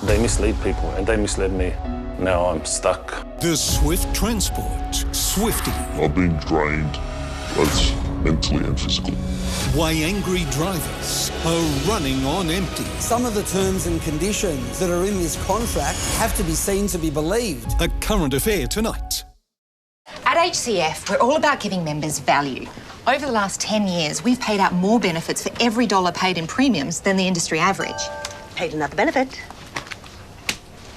They mislead people, and they misled me. Now I'm stuck. The Swift Transport, Swifty. I've been drained, both mentally and physically. Why angry drivers are running on empty. Some of the terms and conditions that are in this contract have to be seen to be believed. A current affair tonight. At HCF, we're all about giving members value. Over the last 10 years, we've paid out more benefits for every dollar paid in premiums than the industry average. Paid another benefit.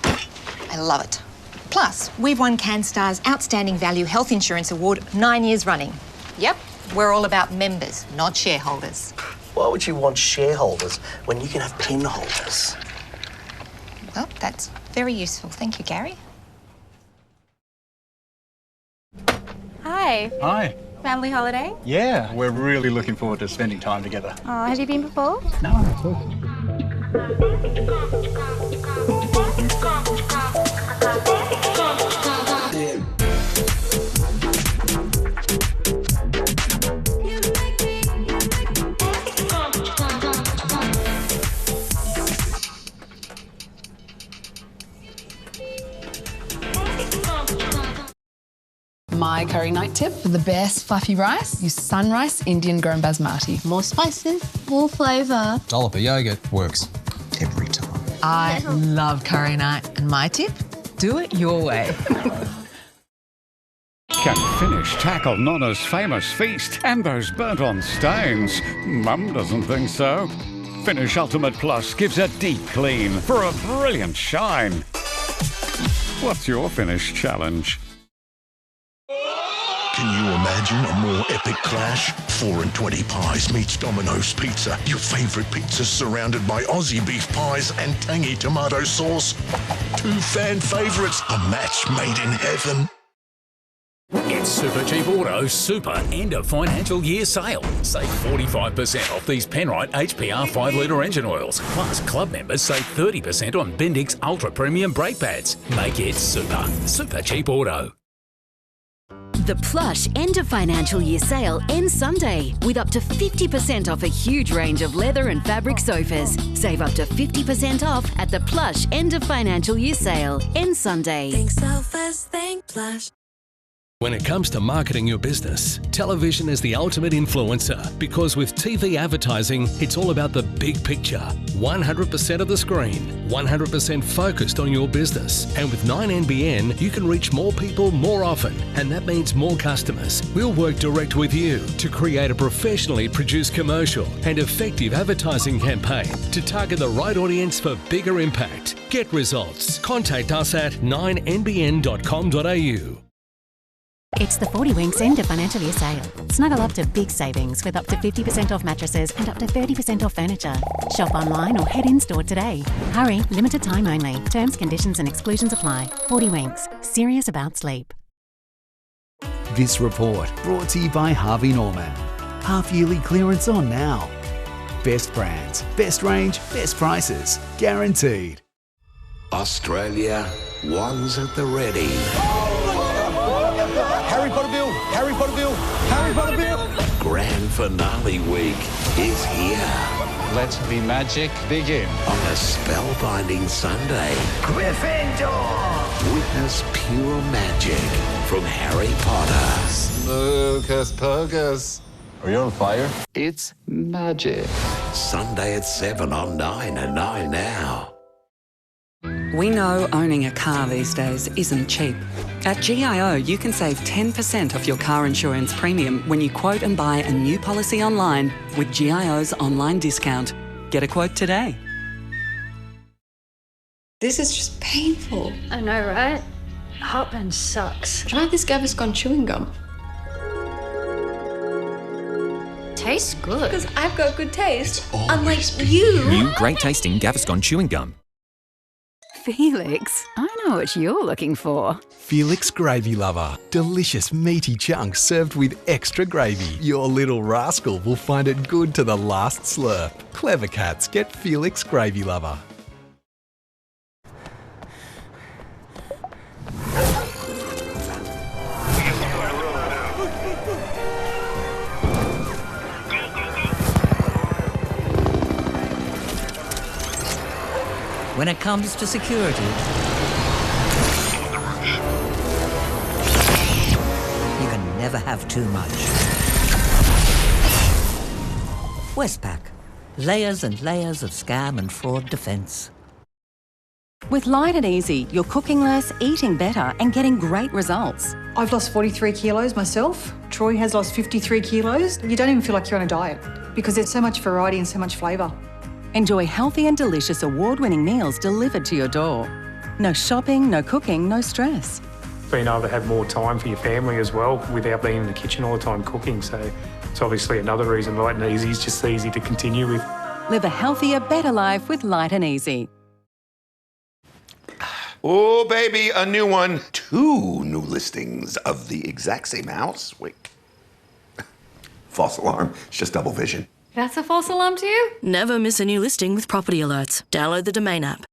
I love it. Plus, we've won CanStar's Outstanding Value Health Insurance Award 9 years running. Yep, we're all about members, not shareholders. Why would you want shareholders when you can have pin holders? Well, that's very useful. Thank you, Gary. Hi. Hi. Family holiday? Yeah, we're really looking forward to spending time together. Oh, have you been before? No. My curry night tip for the best fluffy rice, use Sunrice Indian grown basmati. More spices, more flavour. Dollop of yogurt works every time. I love curry night, and my tip, do it your way. Can finish tackle Nonna's famous feast and those burnt-on stains? Mum doesn't think so. Finish Ultimate Plus gives a deep clean for a brilliant shine. What's your Finish challenge? Can you imagine a more epic clash? 4 and 20 pies meets Domino's Pizza. Your favourite pizzas surrounded by Aussie beef pies and tangy tomato sauce. 2 fan favourites, a match made in heaven. It's Super Cheap Auto Super End of Financial Year Sale. Save 45% off these Penrite HPR 5-litre engine oils. Plus, club members save 30% on Bendix Ultra Premium brake pads. Make it super. Super Cheap Auto. The Plush End of Financial Year Sale ends Sunday with up to 50% off a huge range of leather and fabric sofas. Save up to 50% off at the Plush End of Financial Year Sale ends Sunday. Think so first, think Plush. When it comes to marketing your business, television is the ultimate influencer because with TV advertising, it's all about the big picture. 100% of the screen, 100% focused on your business. And with 9NBN, you can reach more people more often, and that means more customers. We'll work direct with you to create a professionally produced commercial and effective advertising campaign to target the right audience for bigger impact. Get results. Contact us at 9nbn.com.au. It's the 40 Winks End of Financial Year Sale. Snuggle up to big savings with up to 50% off mattresses and up to 30% off furniture. Shop online or head in-store today. Hurry, limited time only. Terms, conditions and exclusions apply. 40 Winks. Serious about sleep. This report brought to you by Harvey Norman. Half-yearly clearance on now. Best brands, best range, best prices. Guaranteed. Australia, one's at the ready. Harry Potter Bill! Harry Potter Bill! Harry Potter Bill! Grand finale week is here. Let the magic begin. On a spellbinding Sunday, Gryffindor! witness pure magic from Harry Potter. Lucas Pocus. Are you on fire? It's magic. Sunday at 7 on 9 and 9 now. We know owning a car these days isn't cheap. At GIO, you can save 10% off your car insurance premium when you quote and buy a new policy online with GIO's online discount. Get a quote today. This is just painful. I know, right? Heartburn sucks. Try this Gaviscon chewing gum. Tastes good. Because I've got good taste, unlike you. New great tasting Gaviscon chewing gum. Felix, I know what you're looking for. Felix Gravy Lover. Delicious meaty chunks served with extra gravy. Your little rascal will find it good to the last slurp. Clever cats get Felix Gravy Lover. when it comes to security, you can never have too much. Westpac. Layers and layers of scam and fraud defence. With Light and Easy, you're cooking less, eating better and getting great results. I've lost 43 kilos myself. Troy has lost 53 kilos. You don't even feel like you're on a diet because there's so much variety and so much flavour. Enjoy healthy and delicious award-winning meals delivered to your door. No shopping, no cooking, no stress. Being able to have more time for your family as well without being in the kitchen all the time cooking. So it's obviously another reason Light and Easy is just easy to continue with. Live a healthier, better life with Light and Easy. Oh, baby, a new one. 2 new listings of the exact same house. Wait. False alarm. It's just double vision. That's a false alarm to you? Never miss a new listing with Property Alerts. Download the Domain app.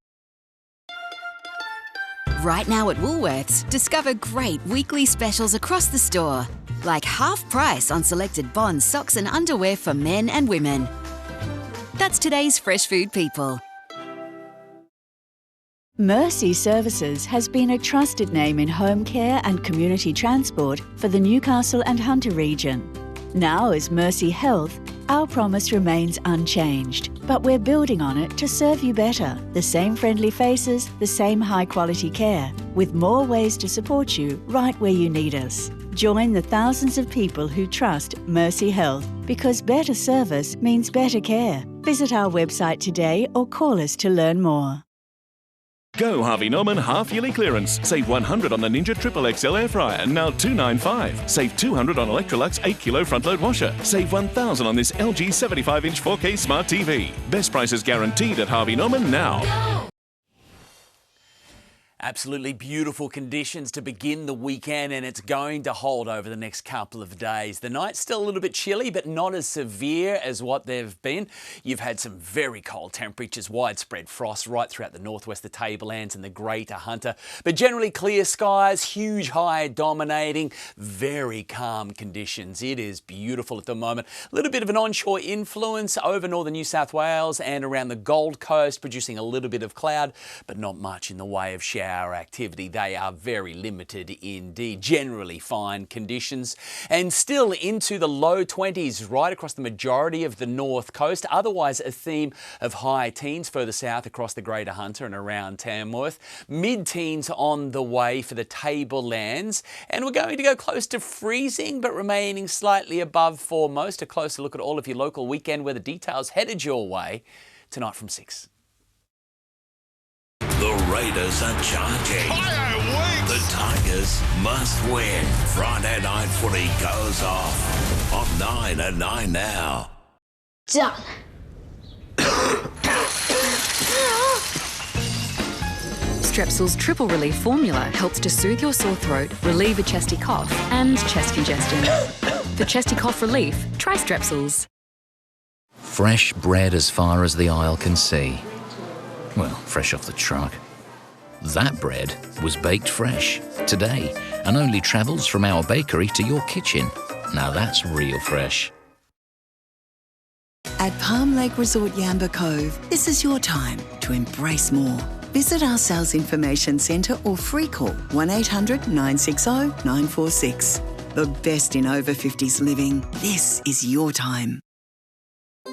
Right now at Woolworths, discover great weekly specials across the store, like half price on selected Bonds, socks and underwear for men and women. That's today's fresh food people. Mercy Services has been a trusted name in home care and community transport for the Newcastle and Hunter region. Now as Mercy Health, our promise remains unchanged, but we're building on it to serve you better. The same friendly faces, the same high-quality care, with more ways to support you right where you need us. Join the thousands of people who trust Mercy Health, because better service means better care. Visit our website today or call us to learn more. Go Harvey Norman half-yearly clearance. Save $100 on the Ninja Triple XL air fryer, now $295. Save $200 on Electrolux 8kg front-load washer. Save $1,000 on this LG 75-inch 4K smart TV. Best prices guaranteed at Harvey Norman now. Absolutely beautiful conditions to begin the weekend, and it's going to hold over the next couple of days. The night's still a little bit chilly, but not as severe as what they've been. You've had some very cold temperatures, widespread frost right throughout the northwest, the Tablelands and the Greater Hunter. But generally clear skies, huge high dominating, very calm conditions. It is beautiful at the moment. A little bit of an onshore influence over northern New South Wales and around the Gold Coast, producing a little bit of cloud, but not much in the way of shower activity. They are very limited indeed. Generally fine conditions, and still into the low 20s right across the majority of the north coast. Otherwise a theme of high teens further south across the Greater Hunter and around Tamworth. Mid-teens on the way for the Tablelands, and we're going to go close to freezing but remaining slightly above for most. A closer look at all of your local weekend weather details headed your way tonight from 6. The Raiders are charging. The Tigers must win. Friday night footy goes off on 9 and 9 now. Done. Strepsils Triple Relief Formula helps to soothe your sore throat, relieve a chesty cough and chest congestion. For chesty cough relief, try Strepsils. Fresh bread as far as the aisle can see. Well, fresh off the truck. That bread was baked fresh today and only travels from our bakery to your kitchen. Now that's real fresh. At Palm Lake Resort Yamba Cove, this is your time to embrace more. Visit our sales information centre or free call 1800 960 946. The best in over 50s living. This is your time.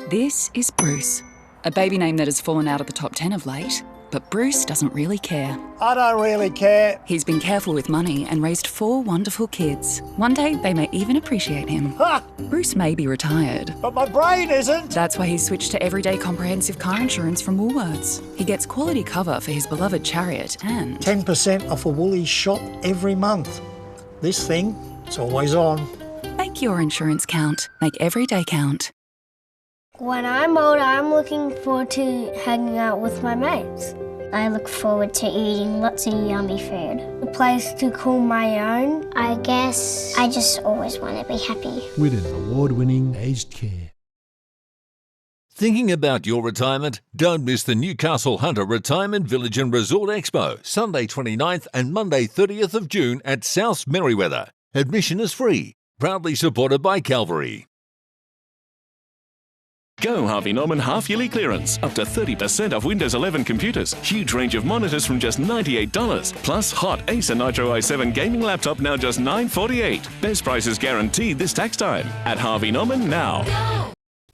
This is Bruce, a baby name that has fallen out of the top 10 of late. But Bruce doesn't really care. I don't really care. He's been careful with money and raised 4 wonderful kids. One day they may even appreciate him. Ha! Bruce may be retired, but my brain isn't. That's why he's switched to everyday comprehensive car insurance from Woolworths. He gets quality cover for his beloved Chariot and 10% off a Woolies shop every month. This thing, it's always on. Make your insurance count. Make every day count. When I'm old, I'm looking forward to hanging out with my mates. I look forward to eating lots of yummy food. A place to call my own. I guess I just always want to be happy. With an award-winning aged care. Thinking about your retirement? Don't miss the Newcastle Hunter Retirement Village and Resort Expo, Sunday 29th and Monday 30th of June at South Merriweather. Admission is free. Proudly supported by Calvary. Go Harvey Norman half-yearly clearance. Up to 30% off Windows 11 computers. Huge range of monitors from just $98. Plus hot Acer Nitro i7 gaming laptop now just $948. Best prices guaranteed this tax time. At Harvey Norman now.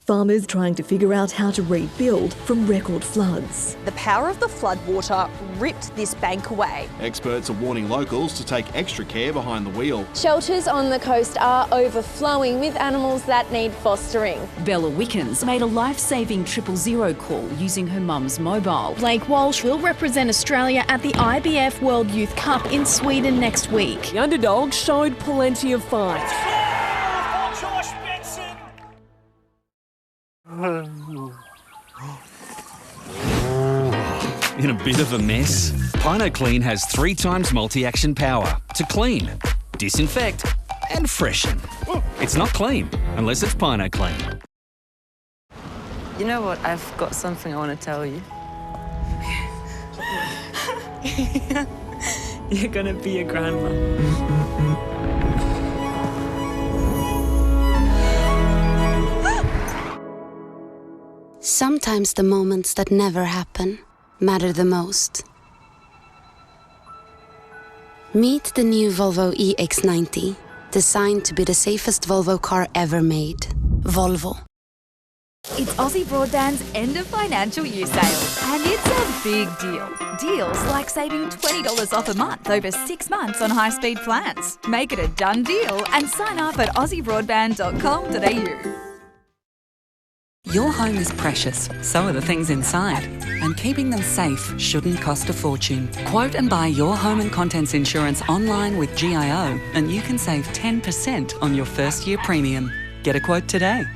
Farmers trying to figure out how to rebuild from record floods. The power of the floodwater ripped this bank away. Experts are warning locals to take extra care behind the wheel. Shelters on the coast are overflowing with animals that need fostering. Bella Wickens made a life-saving 000 call using her mum's mobile. Blake Walsh will represent Australia at the IBF World Youth Cup in Sweden next week. The underdogs showed plenty of fight. In a bit of a mess? Pino Clean has 3 times multi-action power to clean, disinfect and freshen. It's not clean unless it's Pino Clean. You know what? I've got something I want to tell you. You're gonna be a grandma. Sometimes the moments that never happen matter the most. Meet the new Volvo EX90, designed to be the safest Volvo car ever made. Volvo. It's Aussie Broadband's end of financial year sale, and it's a big deal. Deals like saving $20 off a month over 6 months on high-speed plans. Make it a done deal and sign up at aussiebroadband.com.au. Your home is precious, so are the things inside. And keeping them safe shouldn't cost a fortune. Quote and buy your home and contents insurance online with GIO, and you can save 10% on your first year premium. Get a quote today.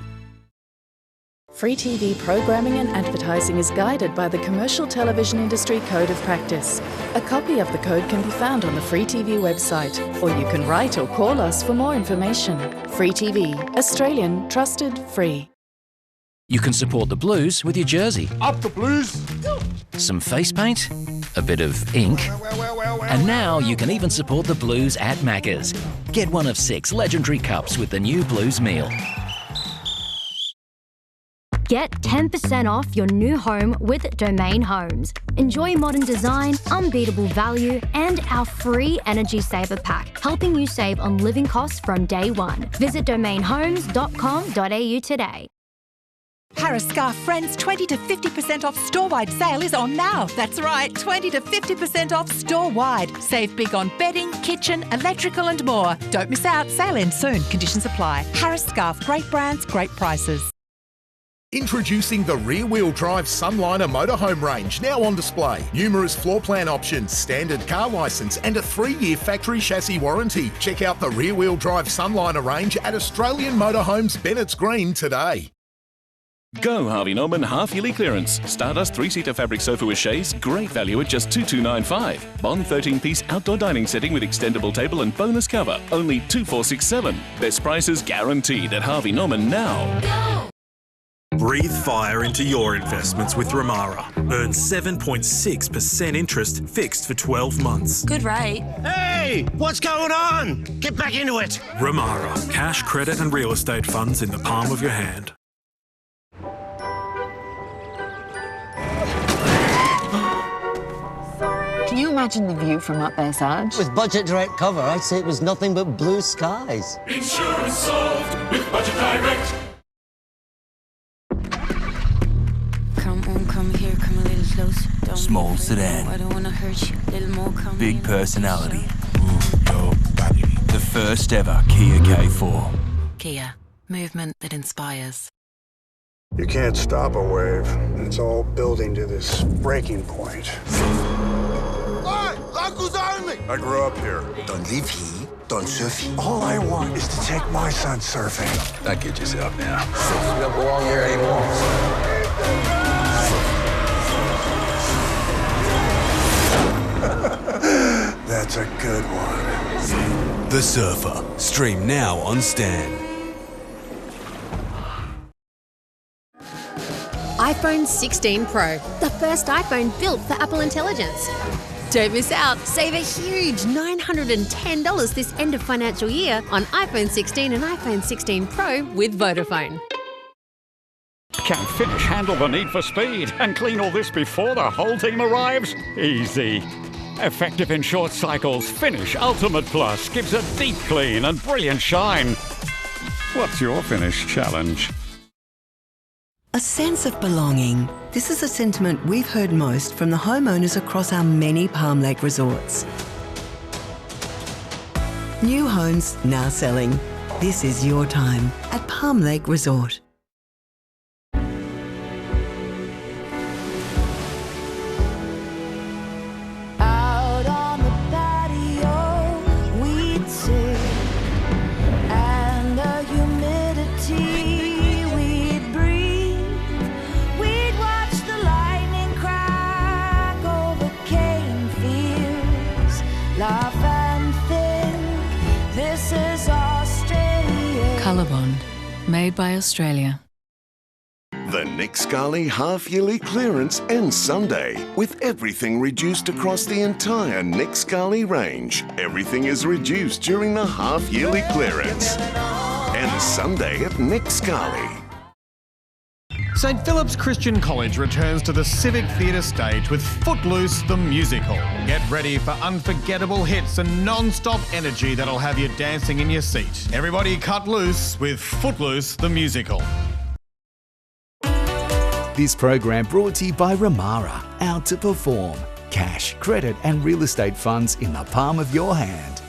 Free TV programming and advertising is guided by the Commercial Television Industry Code of Practice. A copy of the code can be found on the Free TV website, or you can write or call us for more information. Free TV, Australian, trusted, free. You can support the Blues with your jersey. Up the Blues! Some face paint, a bit of ink, and now you can even support the Blues at Macca's. Get one of 6 legendary cups with the new Blues meal. Get 10% off your new home with Domain Homes. Enjoy modern design, unbeatable value, and our free Energy Saver Pack, helping you save on living costs from day one. Visit domainhomes.com.au today. Harris Scarf Friends 20 to 50% off store-wide sale is on now. That's right, 20 to 50% off store-wide. Save big on bedding, kitchen, electrical and more. Don't miss out. Sale ends soon. Conditions apply. Harris Scarf. Great brands, great prices. Introducing the rear-wheel drive Sunliner motorhome range, now on display. Numerous floor plan options, standard car licence and a 3-year factory chassis warranty. Check out the rear-wheel drive Sunliner range at Australian Motorhomes Bennett's Green today. Go Harvey Norman half-yearly clearance. Stardust 3-seater fabric sofa with chaise, great value at just $2,295. Bond 13-piece outdoor dining setting with extendable table and bonus cover, only $2,467. Best prices guaranteed at Harvey Norman now. Go! Breathe fire into your investments with Ramara. Earn 7.6% interest fixed for 12 months. Good rate. Hey, what's going on? Get back into it. Ramara. Cash, credit and real estate funds in the palm of your hand. Can you imagine the view from up there, Sarge? With Budget Direct cover, I'd say it was nothing but blue skies. Insurance solved with Budget Direct. Come here, come a little closer. Don't Small sedan. I don't want to hurt you. Little more, come Big in. personality. The first ever Kia K4. Kia, movement that inspires. You can't stop a wave. It's all building to this breaking point. Hey, locals only! I grew up here. Don't live here, don't surf here. All I want is to take my son surfing. Don't get yourself now. You don't belong here anymore. That's a good one. The Surfer. Stream now on Stan. iPhone 16 Pro, the first iPhone built for Apple Intelligence. Don't miss out. Save a huge $910 this end of financial year on iPhone 16 and iPhone 16 Pro with Vodafone. Can Finish handle the need for speed and clean all this before the whole team arrives? Easy. Effective in short cycles, Finish Ultimate Plus gives a deep clean and brilliant shine. What's your Finish challenge? A sense of belonging. This is a sentiment we've heard most from the homeowners across our many Palm Lake resorts. New homes now selling. This is your time at Palm Lake Resort. Out on the patio, we'd sit, and the humidity we'd breathe. We'd watch the lightning crack over cane fields, laugh and think, this is Australia. Colorbond, made by Australia. The Nick Scali half-yearly clearance ends Sunday, with everything reduced across the entire Nick Scali range. Everything is reduced during the half-yearly clearance. Ends Sunday at Nick Scali. St Philip's Christian College returns to the Civic Theatre stage with Footloose the Musical. Get ready for unforgettable hits and non-stop energy that'll have you dancing in your seat. Everybody cut loose with Footloose the Musical. This program brought to you by Ramara, out to perform. Cash, credit and real estate funds in the palm of your hand.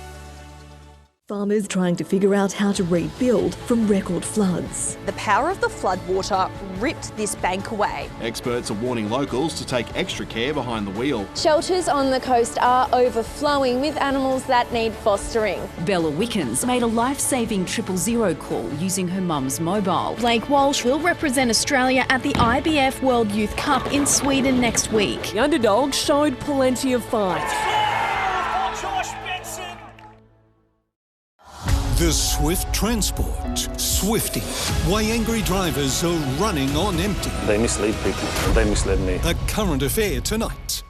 Farmers trying to figure out how to rebuild from record floods. The power of the floodwater ripped this bank away. Experts are warning locals to take extra care behind the wheel. Shelters on the coast are overflowing with animals that need fostering. Bella Wickens made a life-saving 000 call using her mum's mobile. Blake Walsh will represent Australia at the IBF World Youth Cup in Sweden next week. The underdog showed plenty of fight. The Swift Transport. Swifty. Why angry drivers are running on empty. They mislead people. They misled me. A current affair tonight.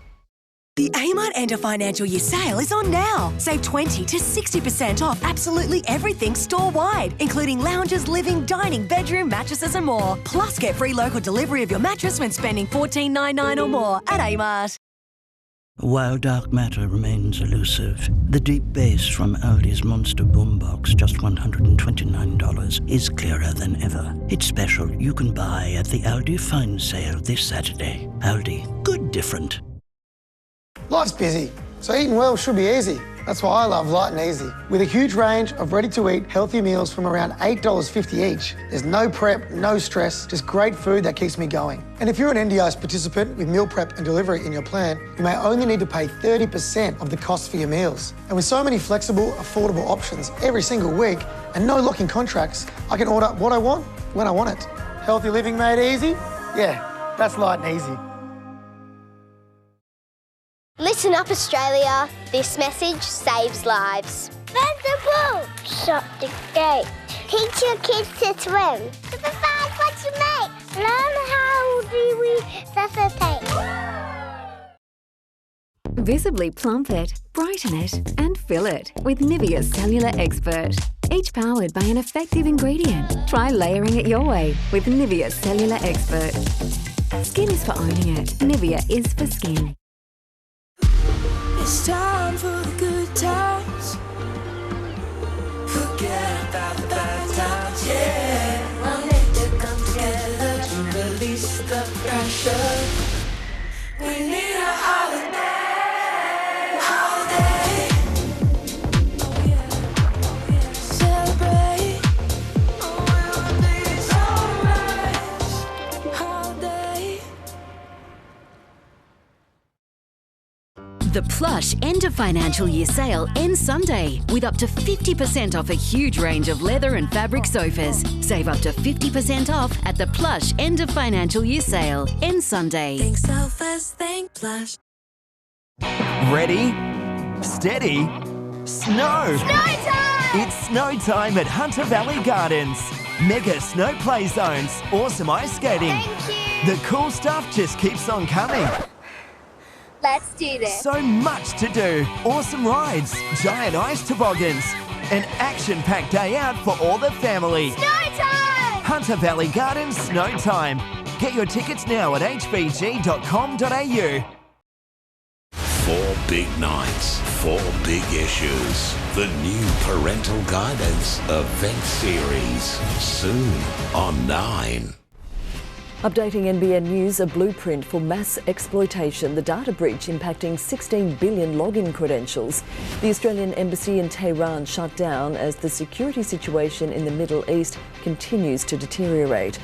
The Amart End of Financial Year sale is on now. Save 20 to 60% off absolutely everything store-wide, including lounges, living, dining, bedroom, mattresses and more. Plus, get free local delivery of your mattress when spending $14.99 or more at Amart. While dark matter remains elusive, the deep bass from Aldi's Monster Boombox, just $129, is clearer than ever. It's special you can buy at the Aldi Fine Sale this Saturday. Aldi, good different. Life's busy, so eating well should be easy. That's why I love Light and Easy. With a huge range of ready-to-eat healthy meals from around $8.50 each, there's no prep, no stress, just great food that keeps me going. And if you're an NDIS participant with meal prep and delivery in your plan, you may only need to pay 30% of the cost for your meals. And with so many flexible, affordable options every single week and no locking contracts, I can order what I want when I want it. Healthy living made easy? Yeah, that's Light and Easy. Listen up, Australia. This message saves lives. There's the pool. Shut the gate. Teach your kids to swim. Supervise what you make. Learn how do we resuscitate. Visibly plump it, brighten it and fill it with Nivea Cellular Expert. Each powered by an effective ingredient. Try layering it your way with Nivea Cellular Expert. Skin is for owning it. Nivea is for skin. It's time for the good times. Forget about the bad times, yeah. I need to come together to release the pressure. We need a holiday, holiday. Oh yeah, oh yeah. Celebrate. Oh, everything's alright. Holiday. The Plush End of Financial Year sale ends Sunday with up to 50% off a huge range of leather and fabric sofas. Save up to 50% off at the Plush End of Financial Year sale ends Sunday. Think so first, think Plush. Ready, steady, snow! Snow time! It's snow time at Hunter Valley Gardens. Mega snow play zones, awesome ice skating. Thank you. The cool stuff just keeps on coming. Let's do this. So much to do. Awesome rides, giant ice toboggans, an action-packed day out for all the family. Snow time! Hunter Valley Gardens Snow Time. Get your tickets now at hbg.com.au. 4 big nights, 4 big issues. The new Parental Guidance event series. Soon on 9. Updating NBN News, a blueprint for mass exploitation, the data breach impacting 16 billion login credentials. The Australian Embassy in Tehran shut down as the security situation in the Middle East continues to deteriorate.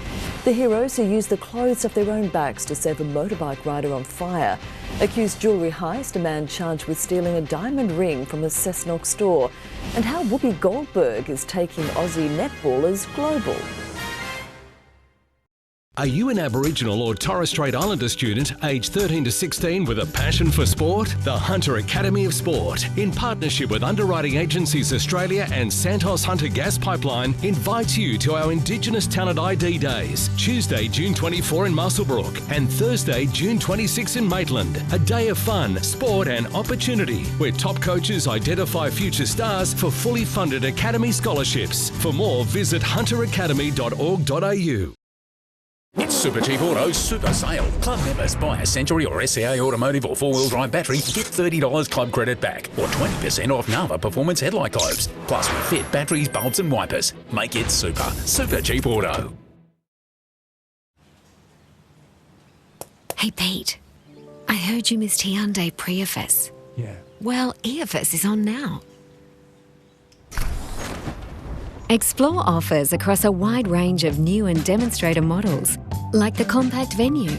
The heroes who used the clothes off their own backs to save a motorbike rider on fire. Accused jewellery heist, a man charged with stealing a diamond ring from a Cessnock store. And how Whoopi Goldberg is taking Aussie netballers global. Are you an Aboriginal or Torres Strait Islander student aged 13 to 16 with a passion for sport? The Hunter Academy of Sport, in partnership with Underwriting Agencies Australia and Santos Hunter Gas Pipeline, invites you to our Indigenous Talent ID Days, Tuesday, June 24 in Muswellbrook and Thursday, June 26 in Maitland. A day of fun, sport and opportunity, where top coaches identify future stars for fully funded academy scholarships. For more, visit hunteracademy.org.au. It's Super Cheap Auto's Super Sale. Club members buy a Century or SCA automotive or four-wheel drive battery, get $30 club credit back, or 20% off Nava performance headlight globes. Plus we fit batteries, bulbs and wipers. Make it super. Super Cheap Auto. Hey Pete, I heard you missed Hyundai Prius. Yeah. Well, EFS is on now. Explore offers across a wide range of new and demonstrator models, like the compact Venue,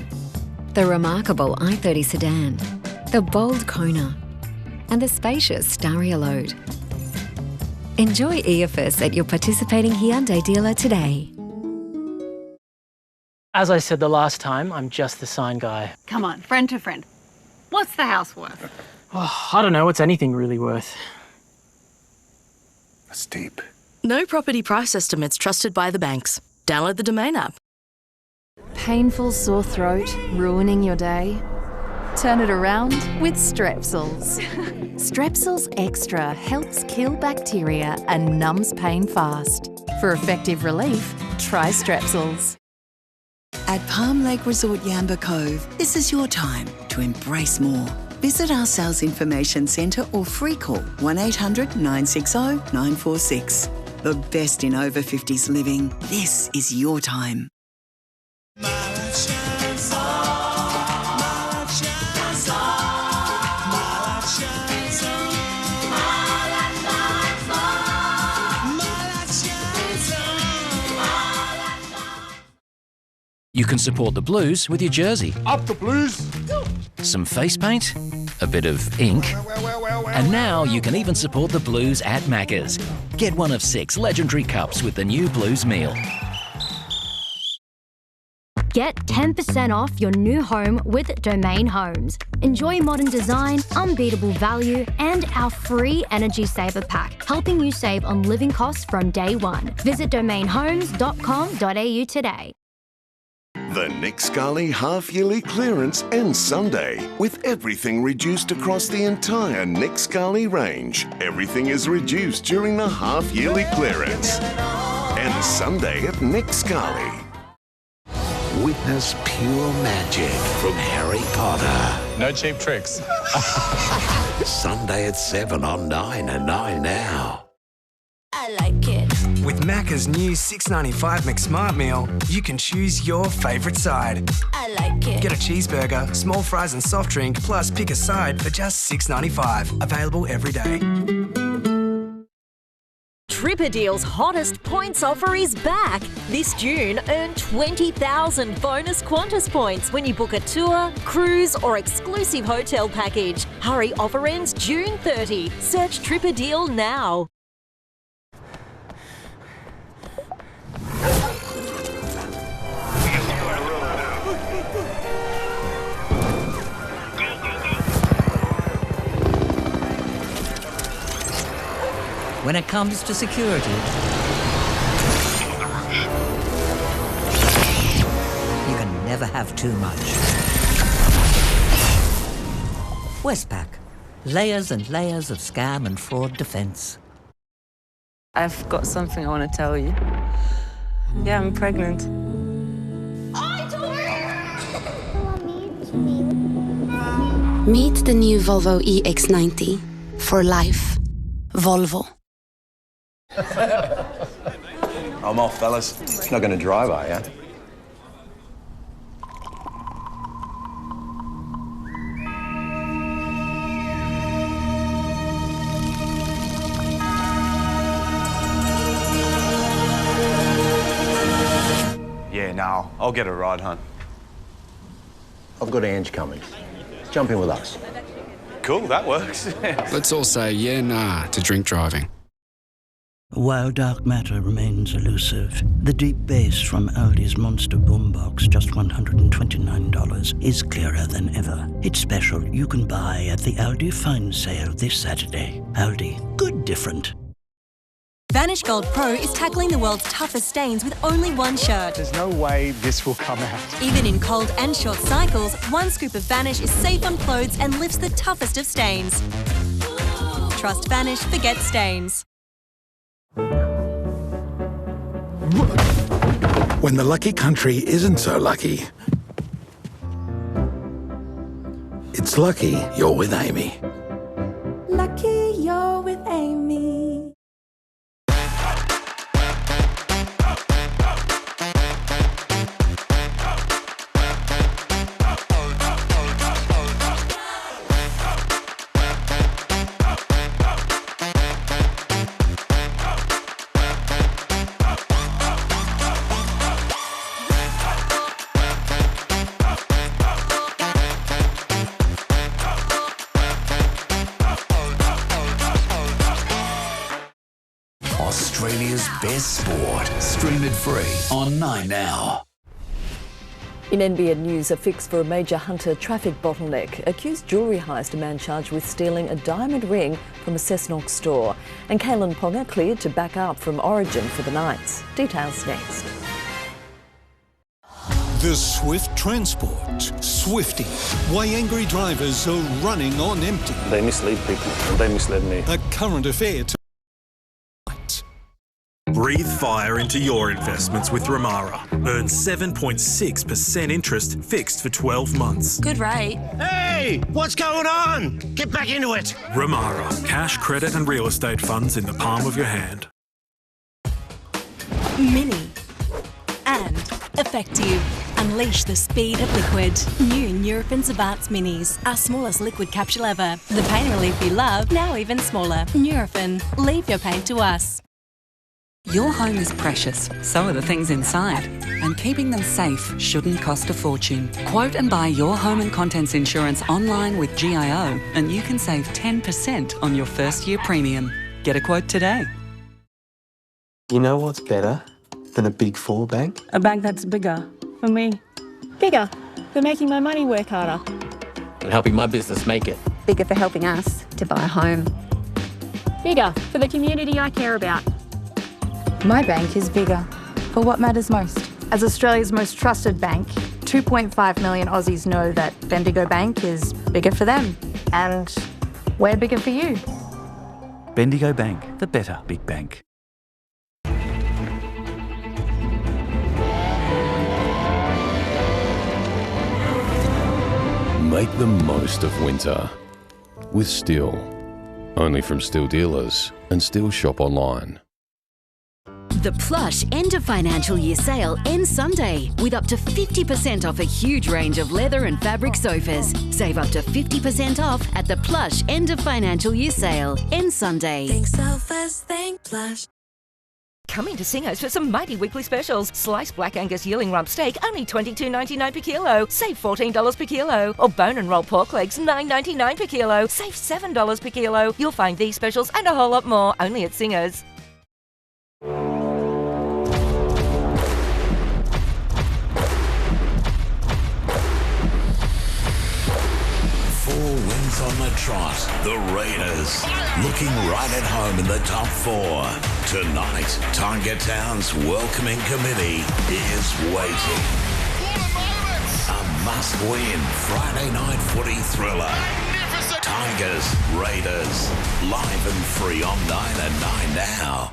the remarkable i30 sedan, the bold Kona, and the spacious Staria Load. Enjoy EFS at your participating Hyundai dealer today. As I said the last time, I'm just the sign guy. Come on, friend to friend. What's the house worth? Oh, I don't know. What's anything really worth? That's deep. No property price estimates trusted by the banks. Download the Domain app. Painful sore throat ruining your day? Turn it around with Strepsils. Strepsils Extra helps kill bacteria and numbs pain fast. For effective relief, try Strepsils. At Palm Lake Resort Yamba Cove, this is your time to embrace more. Visit our sales information centre or free call 1800 960 946. The best in over 50s living. This is your time. You can support the Blues with your jersey. Up the Blues! Some face paint, a bit of ink, and now you can even support the Blues at Macca's. Get one of 6 legendary cups with the new Blues meal. Get 10% off your new home with Domain Homes. Enjoy modern design, unbeatable value, and our free Energy Saver Pack, helping you save on living costs from day one. Visit domainhomes.com.au today. The Nick Scully half-yearly clearance ends Sunday with everything reduced across the entire Nick Scully range. Everything is reduced during the half-yearly clearance. Ends Sunday at Nick Scully. Witness pure magic from Harry Potter. No cheap tricks. Sunday at 7 on 9 and 9 now. I like it. With Macca's new $6.95 McSmart meal, you can choose your favourite side. I like it. Get a cheeseburger, small fries and soft drink, plus pick a side for just $6.95. Available every day. Tripperdeal's hottest points offer is back. This June, earn 20,000 bonus Qantas points when you book a tour, cruise or exclusive hotel package. Hurry, offer ends June 30. Search Tripperdeal now. When it comes to security, you can never have too much. Westpac. Layers and layers of scam and fraud defense. I've got something I want to tell you. Yeah, I'm pregnant. Meet the new Volvo EX90. For life. Volvo. I'm off, fellas. Not going to drive, are you? Yeah, no, I'll get a ride, hon. I've got Ange coming. Jump in with us. Cool, that works. Let's all say yeah, nah to drink driving. While dark matter remains elusive, the deep bass from Aldi's Monster Boombox, just $129, is clearer than ever. It's special you can buy at the Aldi Fine Sale this Saturday. Aldi, good different. Vanish Gold Pro is tackling the world's toughest stains with only one shirt. There's no way this will come out. Even in cold and short cycles, one scoop of Vanish is safe on clothes and lifts the toughest of stains. Trust Vanish, forget stains. When the lucky country isn't so lucky, it's lucky you're with Amy. Lucky you're with Amy. Australia's best sport. Stream it free on 9 Now. In NBN News, a fix for a major Hunter traffic bottleneck. Accused jewellery heist, a man charged with stealing a diamond ring from a Cessnock store. And Kalen Ponga cleared to back up from Origin for the Knights. Details next. The Swift Transport. Swifty. Why angry drivers are running on empty. They mislead people, and they misled me. A current affair to Breathe fire into your investments with Ramara. Earn 7.6% interest fixed for 12 months. Good rate. Hey, what's going on? Get back into it. Ramara. Cash, credit and real estate funds in the palm of your hand. Mini. And effective. Unleash the speed of liquid. New Nurofen Advanced Minis. Our smallest liquid capsule ever. The pain relief you love, now even smaller. Nurofen. Leave your pain to us. Your home is precious, so are the things inside. And keeping them safe shouldn't cost a fortune. Quote and buy your home and contents insurance online with GIO, and you can save 10% on your first year premium. Get a quote today. You know what's better than a Big Four bank? A bank that's bigger for me. Bigger for making my money work harder. And helping my business make it. Bigger for helping us to buy a home. Bigger for the community I care about. My bank is bigger for what matters most. As Australia's most trusted bank, 2.5 million Aussies know that Bendigo Bank is bigger for them. And we're bigger for you. Bendigo Bank, the better big bank. Make the most of winter with Stihl. Only from Stihl dealers and Stihl shop online. The Plush end of financial year sale ends Sunday with up to 50% off a huge range of leather and fabric sofas. Save up to 50% off at the Plush end of financial year sale ends Sunday. Think Sofas, think Plush. Coming to Singers for some mighty weekly specials. Sliced Black Angus yearling rump steak, only $22.99 per kilo. Save $14 per kilo. Or bone and roll pork legs, $9.99 per kilo. Save $7 per kilo. You'll find these specials and a whole lot more only at Singers. Four wins on the trot. The Raiders looking right at home in the top four. Tonight, Tonga Town's welcoming committee is waiting. A must-win Friday night footy thriller. Tigers, Raiders, live and free on 9 and 9 Now.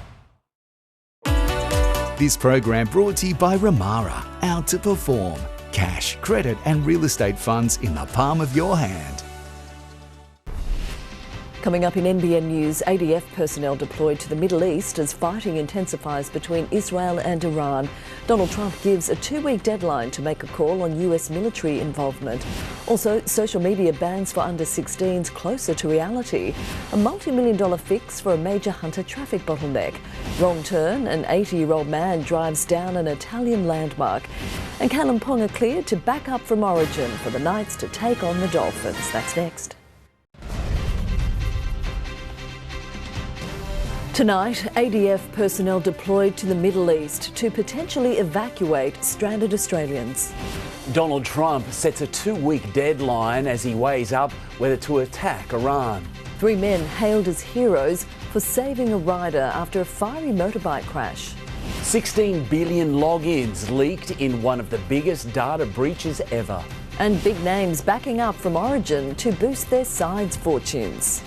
This program brought to you by Ramara, out to perform. cash, credit and real estate funds in the palm of your hand. Coming up in NBN News, ADF personnel deployed to the Middle East as fighting intensifies between Israel and Iran. Donald Trump gives a 2-week deadline to make a call on US military involvement. Also, social media bans for under-16s closer to reality. A multi-million-dollar fix for a major Hunter traffic bottleneck. Wrong turn, an 80-year-old man drives down an Italian landmark. And Callum Ponga cleared to back up from Origin for the Knights to take on the Dolphins. That's next. Tonight, ADF personnel deployed to the Middle East to potentially evacuate stranded Australians. Donald Trump sets a 2-week deadline as he weighs up whether to attack Iran. 3 men hailed as heroes for saving a rider after a fiery motorbike crash. 16 billion logins leaked in one of the biggest data breaches ever. And big names backing up from Origin to boost their sides' fortunes.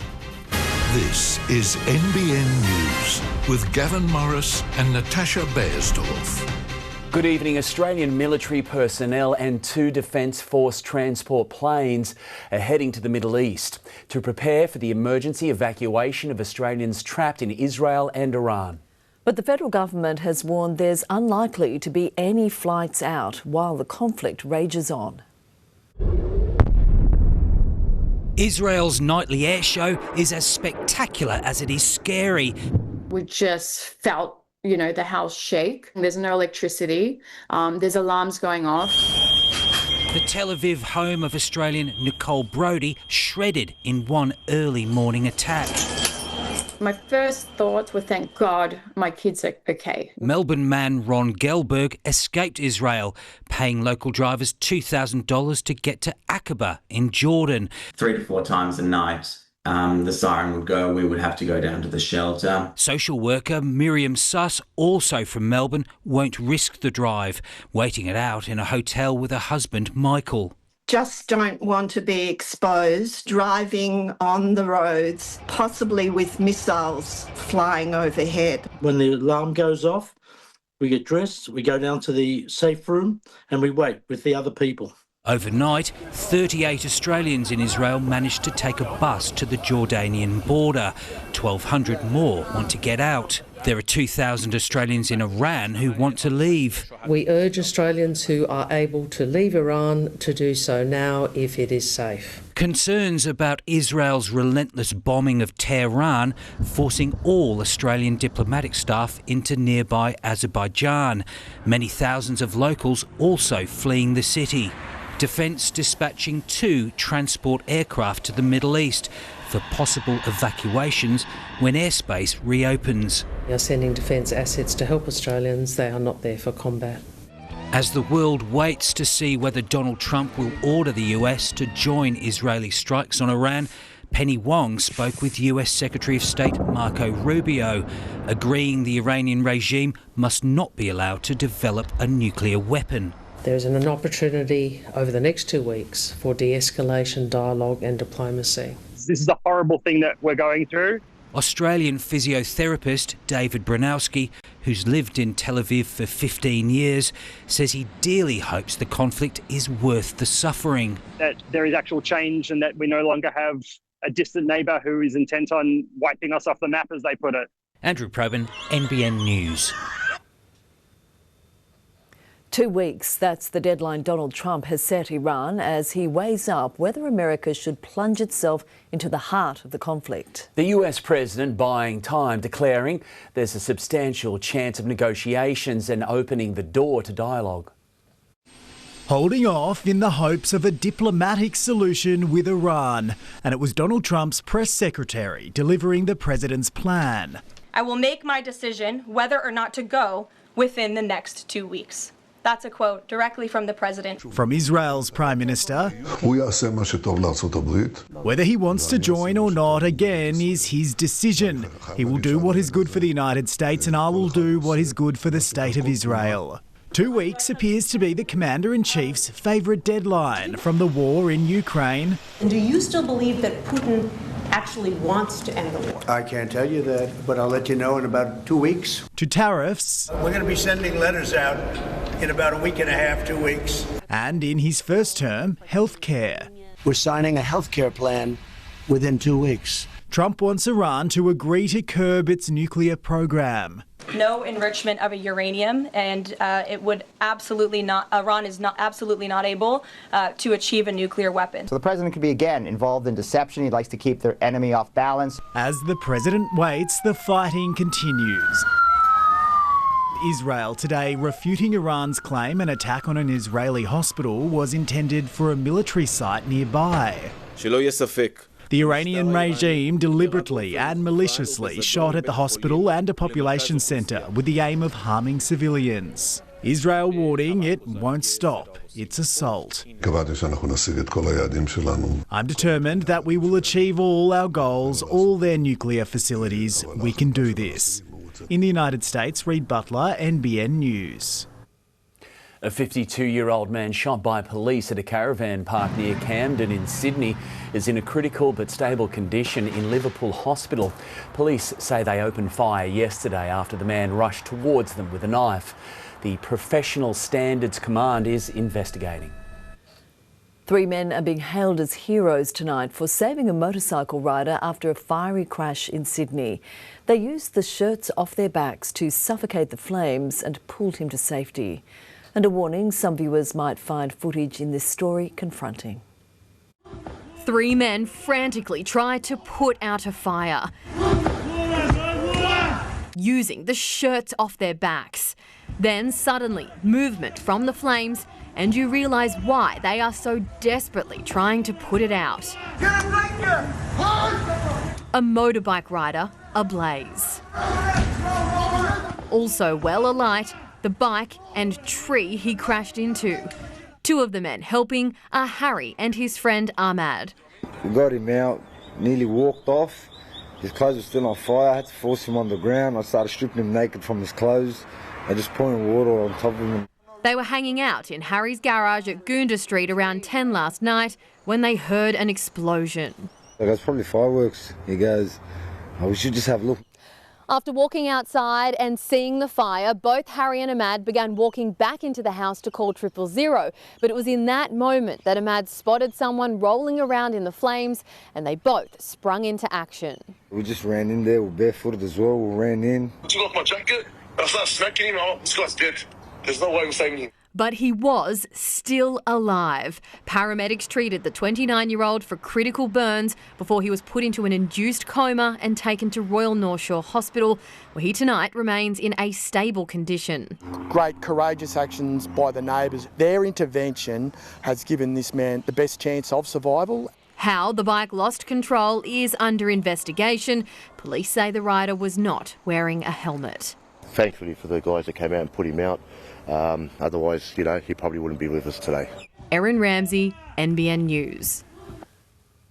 This is NBN News with Gavin and Natasha Beyersdorf. Good evening. Australian military personnel and 2 Defence Force transport planes are heading to the Middle East to prepare for the emergency evacuation of Australians trapped in Israel and Iran. But the federal government has warned there's unlikely to be any flights out while the conflict rages on. Israel's nightly air show is as spectacular as it is scary. We just felt, the house shake. There's no electricity. There's alarms going off. The Tel Aviv home of Australian Nicole Brodie shredded in one early morning attack. My first thoughts were, thank God my kids are okay. Melbourne man Ron Gelberg escaped Israel, paying local drivers $2,000 to get to Aqaba in Jordan. 3 to 4 times a night, the siren would go. We would have to go down to the shelter. Social worker Miriam Suss, also from Melbourne, won't risk the drive, waiting it out in a hotel with her husband Michael. Just don't want to be exposed driving on the roads, possibly with missiles flying overhead. When the alarm goes off, we get dressed, we go down to the safe room and we wait with the other people. Overnight, 38 Australians in Israel managed to take a bus to the Jordanian border. 1,200 more want to get out. There are 2,000 Australians in Iran who want to leave. We urge Australians who are able to leave Iran to do so now if it is safe. Concerns about Israel's relentless bombing of Tehran forcing all Australian diplomatic staff into nearby Azerbaijan. Many thousands of locals also fleeing the city. Defence dispatching 2 transport aircraft to the Middle East for possible evacuations when airspace reopens. We are sending defence assets to help Australians. They are not there for combat. As the world waits to see whether Donald Trump will order the US to join Israeli strikes on Iran, Penny Wong spoke with US Secretary of State Marco Rubio, agreeing the Iranian regime must not be allowed to develop a nuclear weapon. There's an opportunity over the next 2 weeks for de-escalation, dialogue and diplomacy. This is a horrible thing that we're going through. Australian physiotherapist David Branowski, who's lived in Tel Aviv for 15 years, says he dearly hopes the conflict is worth the suffering. That there is actual change and that we no longer have a distant neighbour who is intent on wiping us off the map, as they put it. Andrew Probyn, NBN News. 2 weeks, that's the deadline Donald Trump has set Iran as he weighs up whether America should plunge itself into the heart of the conflict. The US president buying time, declaring there's a substantial chance of negotiations and opening the door to dialogue. Holding off in the hopes of a diplomatic solution with Iran. And it was Donald Trump's press secretary delivering the president's plan. I will make my decision whether or not to go within the next 2 weeks. That's a quote directly from the president. From Israel's Prime Minister, whether he wants to join or not, again, is his decision. He will do what is good for the United States and I will do what is good for the state of Israel. 2 weeks appears to be the Commander-in-Chief's favourite deadline from the war in Ukraine. And do you still believe that Putin actually wants to end the war? I can't tell you that, but I'll let you know in about 2 weeks. To tariffs. We're going to be sending letters out in about a week and a half, 2 weeks. And in his first term, healthcare. We're signing a healthcare plan within 2 weeks. Trump wants Iran to agree to curb its nuclear program. No enrichment of a uranium, and it would absolutely not. Iran is absolutely not able to achieve a nuclear weapon. So the president could be again involved in deception. He likes to keep their enemy off balance. As the president waits, the fighting continues. Israel today refuting Iran's claim an attack on an Israeli hospital was intended for a military site nearby. The Iranian regime deliberately and maliciously shot at the hospital and a population centre with the aim of harming civilians. Israel warning it won't stop its assault. I'm determined that we will achieve all our goals, all their nuclear facilities. We can do this. In the United States, Reid Butler, NBN News. A 52-year-old man shot by police at a caravan park near Camden in Sydney is in a critical but stable condition in Liverpool Hospital. Police say they opened fire yesterday after the man rushed towards them with a knife. The Professional Standards Command is investigating. 3 men are being hailed as heroes tonight for saving a motorcycle rider after a fiery crash in Sydney. They used the shirts off their backs to suffocate the flames and pulled him to safety. And a warning, some viewers might find footage in this story confronting. 3 men frantically tried to put out a fire using the shirts off their backs. Then suddenly, movement from the flames, and you realise why they are so desperately trying to put it out. A motorbike rider ablaze. Also well alight, the bike and tree he crashed into. 2 of the men helping are Harry and his friend Ahmad. We got him out, nearly walked off. His clothes were still on fire. I had to force him on the ground. I started stripping him naked from his clothes. I just poured water on top of him. They were hanging out in Harry's garage at Goonda Street around 10 last night when they heard an explosion. That's probably fireworks. He goes, we should just have a look. After walking outside and seeing the fire, both Harry and Ahmad began walking back into the house to call 000. But it was in that moment that Ahmad spotted someone rolling around in the flames and they both sprung into action. We just ran in there, we're barefooted as well, we ran in. I took off my jacket, I started smacking him, this guy's dead. There's no way we're saving him. But he was still alive. Paramedics treated the 29-year-old for critical burns before he was put into an induced coma and taken to Royal North Shore Hospital, where he tonight remains in a stable condition. Great courageous actions by the neighbours. Their intervention has given this man the best chance of survival. How the bike lost control is under investigation. Police say the rider was not wearing a helmet. Thankfully for the guys that came out and put him out. Otherwise, he probably wouldn't be with us today. Erin Ramsey, NBN News.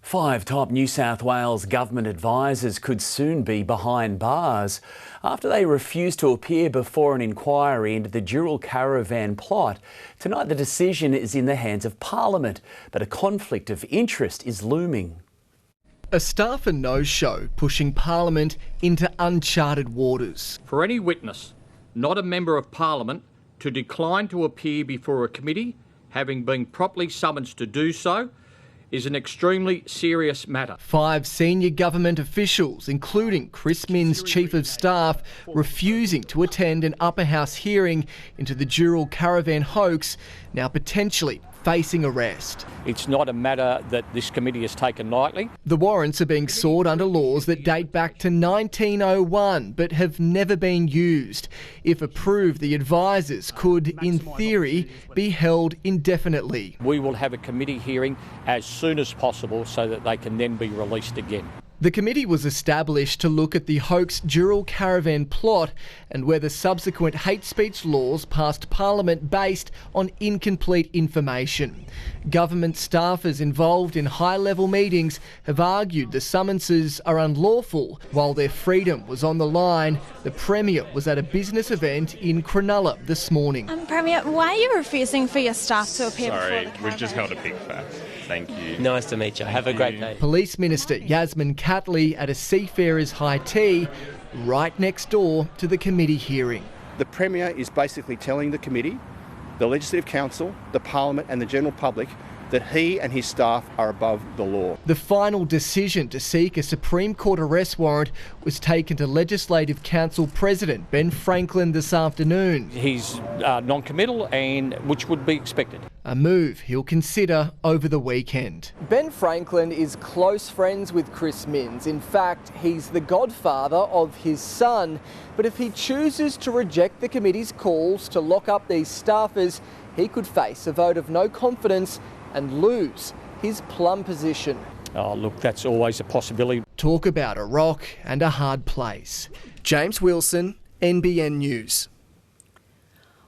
5 top New South Wales government advisors could soon be behind bars after they refused to appear before an inquiry into the Dural Caravan plot. Tonight the decision is in the hands of Parliament, but a conflict of interest is looming. A staffer no-show pushing Parliament into uncharted waters. For any witness, not a member of Parliament, to decline to appear before a committee, having been properly summoned to do so, is an extremely serious matter. 5 senior government officials, including Chris Minns, Chief of Staff, refusing to attend an upper house hearing into the Dural Caravan hoax, now potentially facing arrest. It's not a matter that this committee has taken lightly. The warrants are being sought under laws that date back to 1901 but have never been used. If approved, the advisors could, in theory, be held indefinitely. We will have a committee hearing as soon as possible so that they can then be released again. The committee was established to look at the hoax Dural Caravan plot and whether subsequent hate speech laws passed Parliament based on incomplete information. Government staffers involved in high-level meetings have argued the summonses are unlawful. While their freedom was on the line, the Premier was at a business event in Cronulla this morning. Premier, why are you refusing for your staff to appear before the caravan? We've just held a big fat. Thank you. Nice to meet you. Have a great day. Police Minister Yasmin Catley at a Seafarers High Tea right next door to the committee hearing. The Premier is basically telling the committee the Legislative Council, the Parliament and the general public that he and his staff are above the law. The final decision to seek a Supreme Court arrest warrant was taken to Legislative Council President Ben Franklin this afternoon. He's non-committal, and which would be expected. A move he'll consider over the weekend. Ben Franklin is close friends with Chris Minns. In fact, he's the godfather of his son. But if he chooses to reject the committee's calls to lock up these staffers, he could face a vote of no confidence and lose his plum position. Oh, look, that's always a possibility. Talk about a rock and a hard place. James Wilson, NBN News.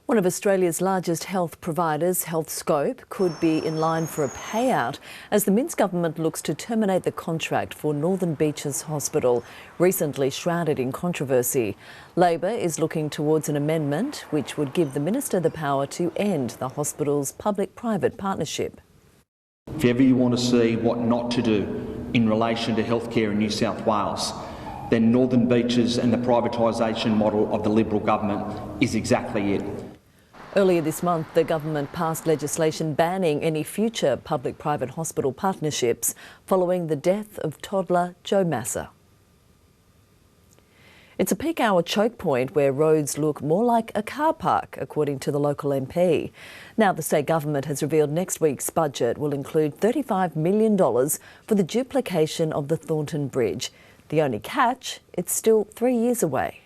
One of Australia's largest health providers, HealthScope, could be in line for a payout as the Minns government looks to terminate the contract for Northern Beaches Hospital, recently shrouded in controversy. Labor is looking towards an amendment which would give the minister the power to end the hospital's public-private partnership. If ever you want to see what not to do in relation to healthcare in New South Wales, then Northern Beaches and the privatisation model of the Liberal government is exactly it. Earlier this month, the government passed legislation banning any future public-private hospital partnerships following the death of toddler Joe Massa. It's a peak hour choke point where roads look more like a car park, according to the local MP. Now, the state government has revealed next week's budget will include $35 million for the duplication of the Thornton Bridge. The only catch, it's still 3 years away.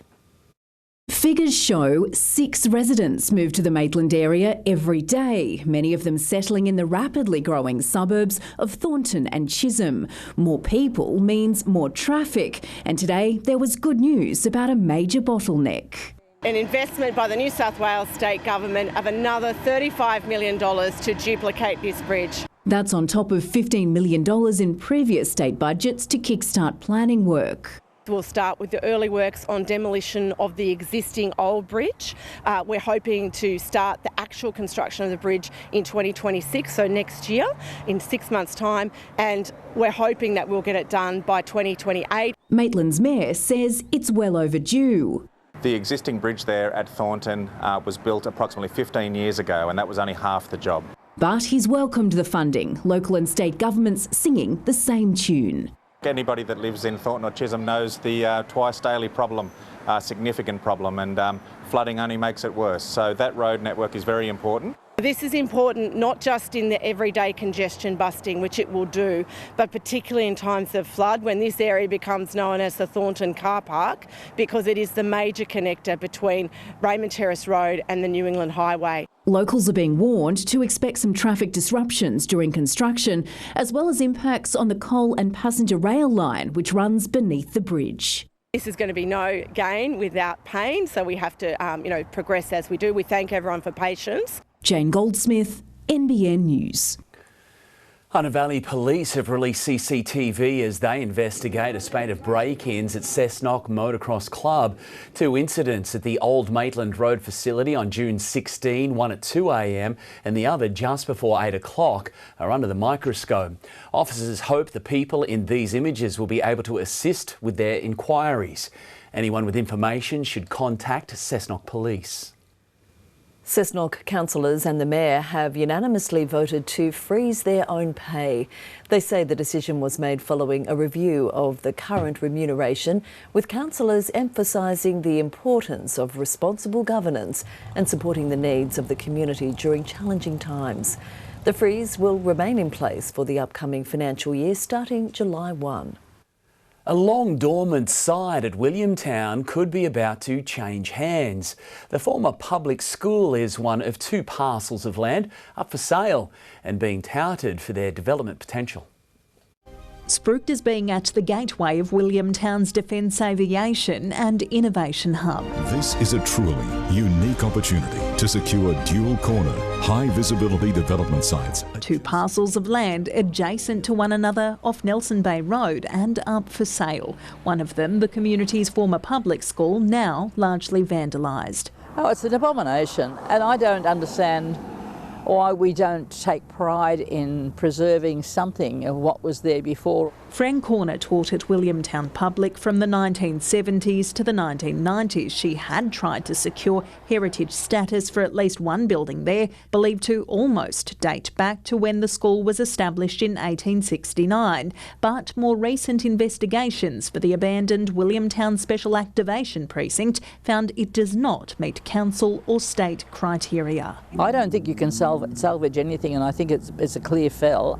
Figures show 6 residents move to the Maitland area every day, many of them settling in the rapidly growing suburbs of Thornton and Chisholm. More people means more traffic, and today there was good news about a major bottleneck. An investment by the New South Wales State Government of another $35 million to duplicate this bridge. That's on top of $15 million in previous state budgets to kickstart planning work. We'll start with the early works on demolition of the existing old bridge. We're hoping to start the actual construction of the bridge in 2026, so next year, in 6 months' time, and we're hoping that we'll get it done by 2028. Maitland's mayor says it's well overdue. The existing bridge there at Thornton was built approximately 15 years ago, and that was only half the job. But he's welcomed the funding, local and state governments singing the same tune. Anybody that lives in Thornton or Chisholm knows the twice daily problem, significant problem, and flooding only makes it worse. So that road network is very important. This is important not just in the everyday congestion busting, which it will do, but particularly in times of flood when this area becomes known as the Thornton Car Park, because it is the major connector between Raymond Terrace Road and the New England Highway. Locals are being warned to expect some traffic disruptions during construction, as well as impacts on the coal and passenger rail line, which runs beneath the bridge. This is going to be no gain without pain, so we have to progress as we do. We thank everyone for patience. Jane Goldsmith, NBN News. Hunter Valley Police have released CCTV as they investigate a spate of break-ins at Cessnock Motocross Club. 2 incidents at the Old Maitland Road facility on June 16, one at 2 a.m. and the other just before 8 o'clock, are under the microscope. Officers hope the people in these images will be able to assist with their inquiries. Anyone with information should contact Cessnock Police. Cessnock councillors and the mayor have unanimously voted to freeze their own pay. They say the decision was made following a review of the current remuneration, with councillors emphasising the importance of responsible governance and supporting the needs of the community during challenging times. The freeze will remain in place for the upcoming financial year starting July 1. A long dormant site at Williamtown could be about to change hands. The former public school is one of 2 parcels of land up for sale and being touted for their development potential. Spruiked as being at the gateway of Williamtown's defence aviation and innovation hub. This is a truly unique opportunity to secure dual-corner, high-visibility development sites. 2 parcels of land adjacent to one another off Nelson Bay Road and up for sale. One of them, the community's former public school, now largely vandalised. Oh, it's an abomination, and I don't understand why we don't take pride in preserving something of what was there before. Fran Corner taught at Williamtown Public from the 1970s to the 1990s. She had tried to secure heritage status for at least one building there, believed to almost date back to when the school was established in 1869. But more recent investigations for the abandoned Williamtown Special Activation Precinct found it does not meet council or state criteria. I don't think you can salvage anything, and I think it's a clear fail.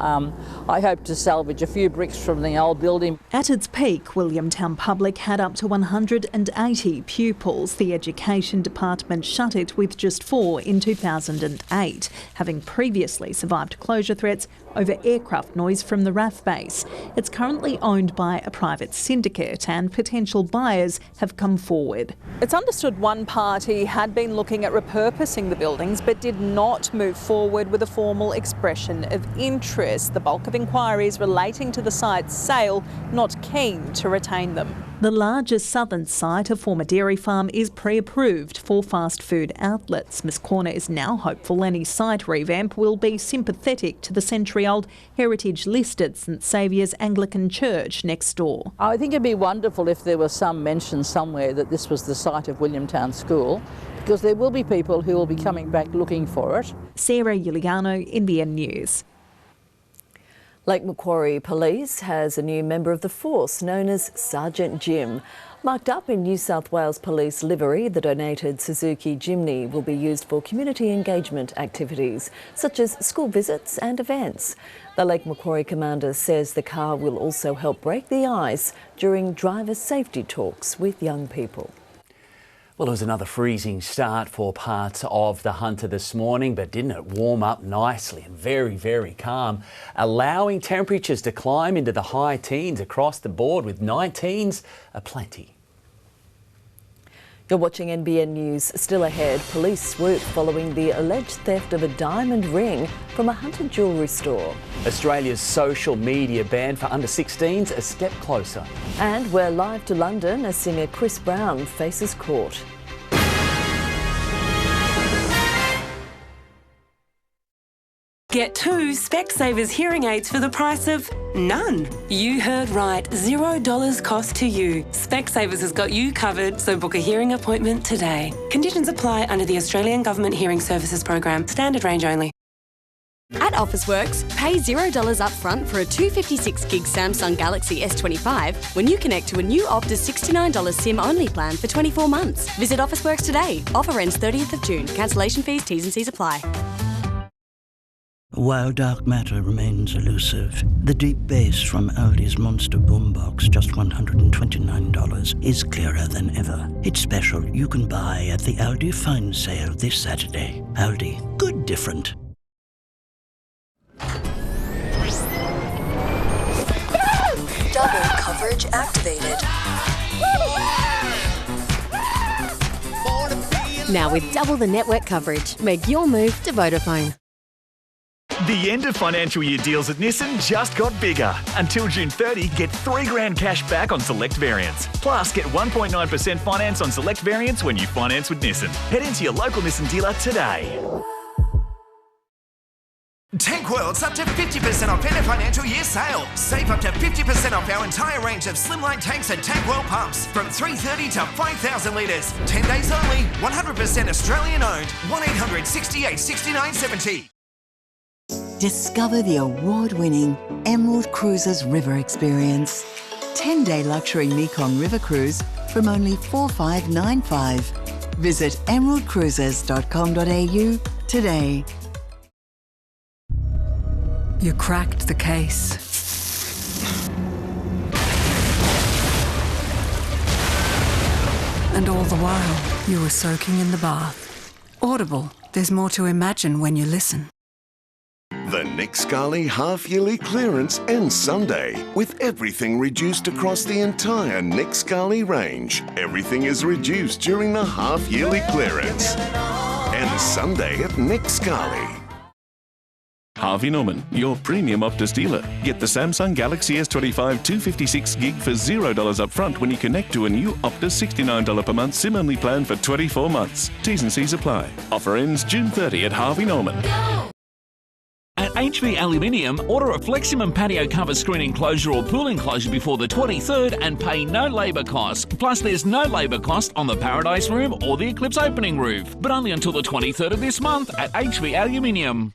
I hope to salvage a few bricks from the old building. At its peak, Williamtown Public had up to 180 pupils. The Education Department shut it with just 4 in 2008, having previously survived closure threats over aircraft noise from the RAF base. It's currently owned by a private syndicate and potential buyers have come forward. It's understood one party had been looking at repurposing the buildings but did not move forward with a formal expression of interest. The bulk of inquiries relating to the site's sale, not keen to retain them. The largest southern site, a former dairy farm, is pre-approved for fast food outlets. Ms Corner is now hopeful any site revamp will be sympathetic to the century-old heritage-listed St Saviour's Anglican Church next door. I think it'd be wonderful if there was some mention somewhere that this was the site of Williamtown School, because there will be people who will be coming back looking for it. Sarah Yuliano, NBN News. Lake Macquarie Police has a new member of the force known as Sergeant Jim. Marked up in New South Wales Police livery, the donated Suzuki Jimny will be used for community engagement activities, such as school visits and events. The Lake Macquarie commander says the car will also help break the ice during driver safety talks with young people. Well, it was another freezing start for parts of the Hunter this morning, but didn't it warm up nicely and very, very calm, allowing temperatures to climb into the high teens across the board, with 19s aplenty. You're watching NBN News. Still ahead, police swoop following the alleged theft of a diamond ring from a Hunter jewellery store. Australia's social media ban for under 16s a step closer. And we're live to London as singer Chris Brown faces court. Get 2 Specsavers hearing aids for the price of none. You heard right, $0 cost to you. Specsavers has got you covered, so book a hearing appointment today. Conditions apply under the Australian Government Hearing Services Program. Standard range only. At Officeworks, pay $0 upfront for a 256GB Samsung Galaxy S25 when you connect to a new Optus $69 SIM-only plan for 24 months. Visit Officeworks today. Offer ends 30th of June. Cancellation fees, T's and C's apply. While dark matter remains elusive, the deep bass from Aldi's Monster Boombox, just $129, is clearer than ever. It's special you can buy at the Aldi Fine Sale this Saturday. Aldi, good different. Double coverage activated. Now with double the network coverage, make your move to Vodafone. The end of financial year deals at Nissan just got bigger. Until June 30, get $3,000 cash back on select variants. Plus, get 1.9% finance on select variants when you finance with Nissan. Head into your local Nissan dealer today. Tank World's up to 50% off end of financial year sale. Save up to 50% off our entire range of slimline tanks and Tank World pumps from 330 to 5,000 litres. 10 days only, 100% Australian owned. 1-800 68 69 70. Discover the award-winning Emerald Cruises River Experience. 10-day luxury Mekong River Cruise from only $4,595. Visit emeraldcruises.com.au today. You cracked the case. And all the while, you were soaking in the bath. Audible, there's more to imagine when you listen. The Nick Scali half-yearly clearance ends Sunday, with everything reduced across the entire Nick Scali range. Everything is reduced during the half-yearly clearance. Ends Sunday at Nick Scali. Harvey Norman, your premium Optus dealer. Get the Samsung Galaxy S25 256GB for $0 up front when you connect to a new Optus $69 per month SIM-only plan for 24 months. T's and C's apply. Offer ends June 30 at Harvey Norman. HV Aluminium, order a Fleximum patio cover screen enclosure or pool enclosure before the 23rd and pay no labour cost. Plus there's no labour cost on the Paradise Room or the Eclipse opening roof, but only until the 23rd of this month at HV Aluminium.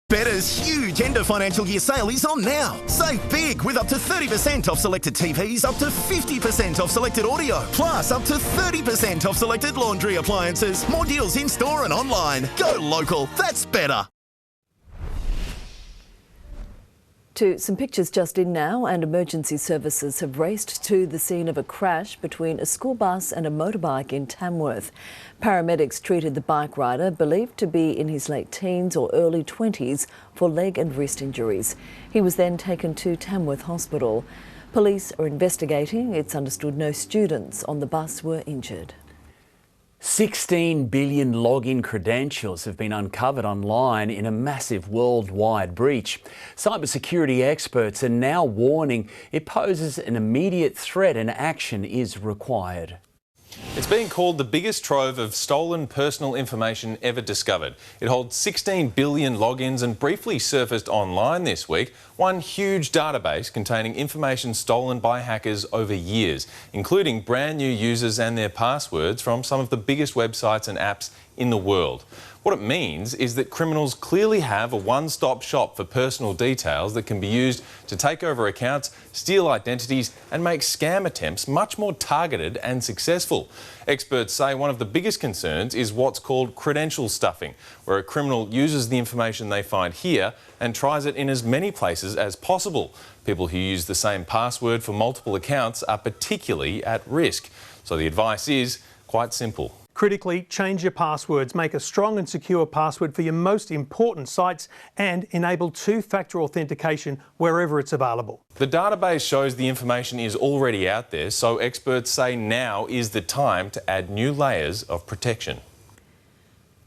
Better's huge end of financial year sale is on now. Save big with up to 30% off selected TVs, up to 50% off selected audio, plus up to 30% off selected laundry appliances. More deals in store and online. Go local, that's better. To some pictures just in now, and emergency services have raced to the scene of a crash between a school bus and a motorbike in Tamworth. Paramedics treated the bike rider, believed to be in his late teens or early 20s, for leg and wrist injuries. He was then taken to Tamworth Hospital. Police are investigating. It's understood no students on the bus were injured. 16 billion login credentials have been uncovered online in a massive worldwide breach. Cybersecurity experts are now warning it poses an immediate threat and action is required. It's being called the biggest trove of stolen personal information ever discovered. It holds 16 billion logins and briefly surfaced online this week. One huge database containing information stolen by hackers over years, including brand new users and their passwords from some of the biggest websites and apps in the world. What it means is that criminals clearly have a one-stop shop for personal details that can be used to take over accounts, steal identities and make scam attempts much more targeted and successful. Experts say one of the biggest concerns is what's called credential stuffing, where a criminal uses the information they find here and tries it in as many places as possible. People who use the same password for multiple accounts are particularly at risk. So the advice is quite simple. Critically, change your passwords, make a strong and secure password for your most important sites and enable two-factor authentication wherever it's available. The database shows the information is already out there, so experts say now is the time to add new layers of protection.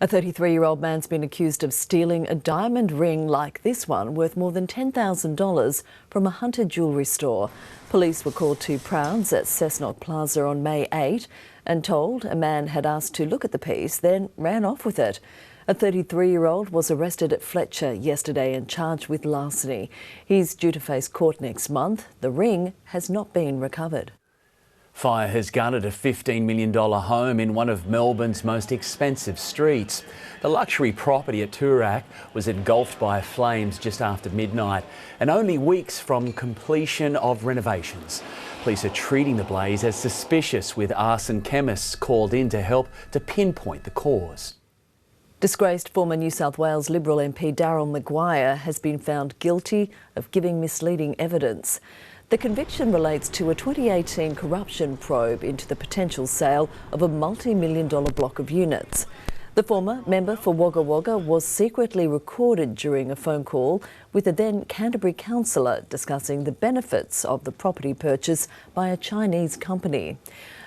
A 33-year-old man's been accused of stealing a diamond ring like this one worth more than $10,000 from a Hunter jewellery store. Police were called to Prouds at Cessnock Plaza on May 8 and told a man had asked to look at the piece, then ran off with it. A 33-year-old was arrested at Fletcher yesterday and charged with larceny. He's due to face court next month. The ring has not been recovered. Fire has gutted a $15 million home in one of Melbourne's most expensive streets. The luxury property at Toorak was engulfed by flames just after midnight and only weeks from completion of renovations. Police are treating the blaze as suspicious, with arson chemists called in to help to pinpoint the cause. Disgraced former New South Wales Liberal MP Darryl Maguire has been found guilty of giving misleading evidence. The conviction relates to a 2018 corruption probe into the potential sale of a multi-million-dollar block of units. The former member for Wagga Wagga was secretly recorded during a phone call with a then Canterbury councillor discussing the benefits of the property purchase by a Chinese company.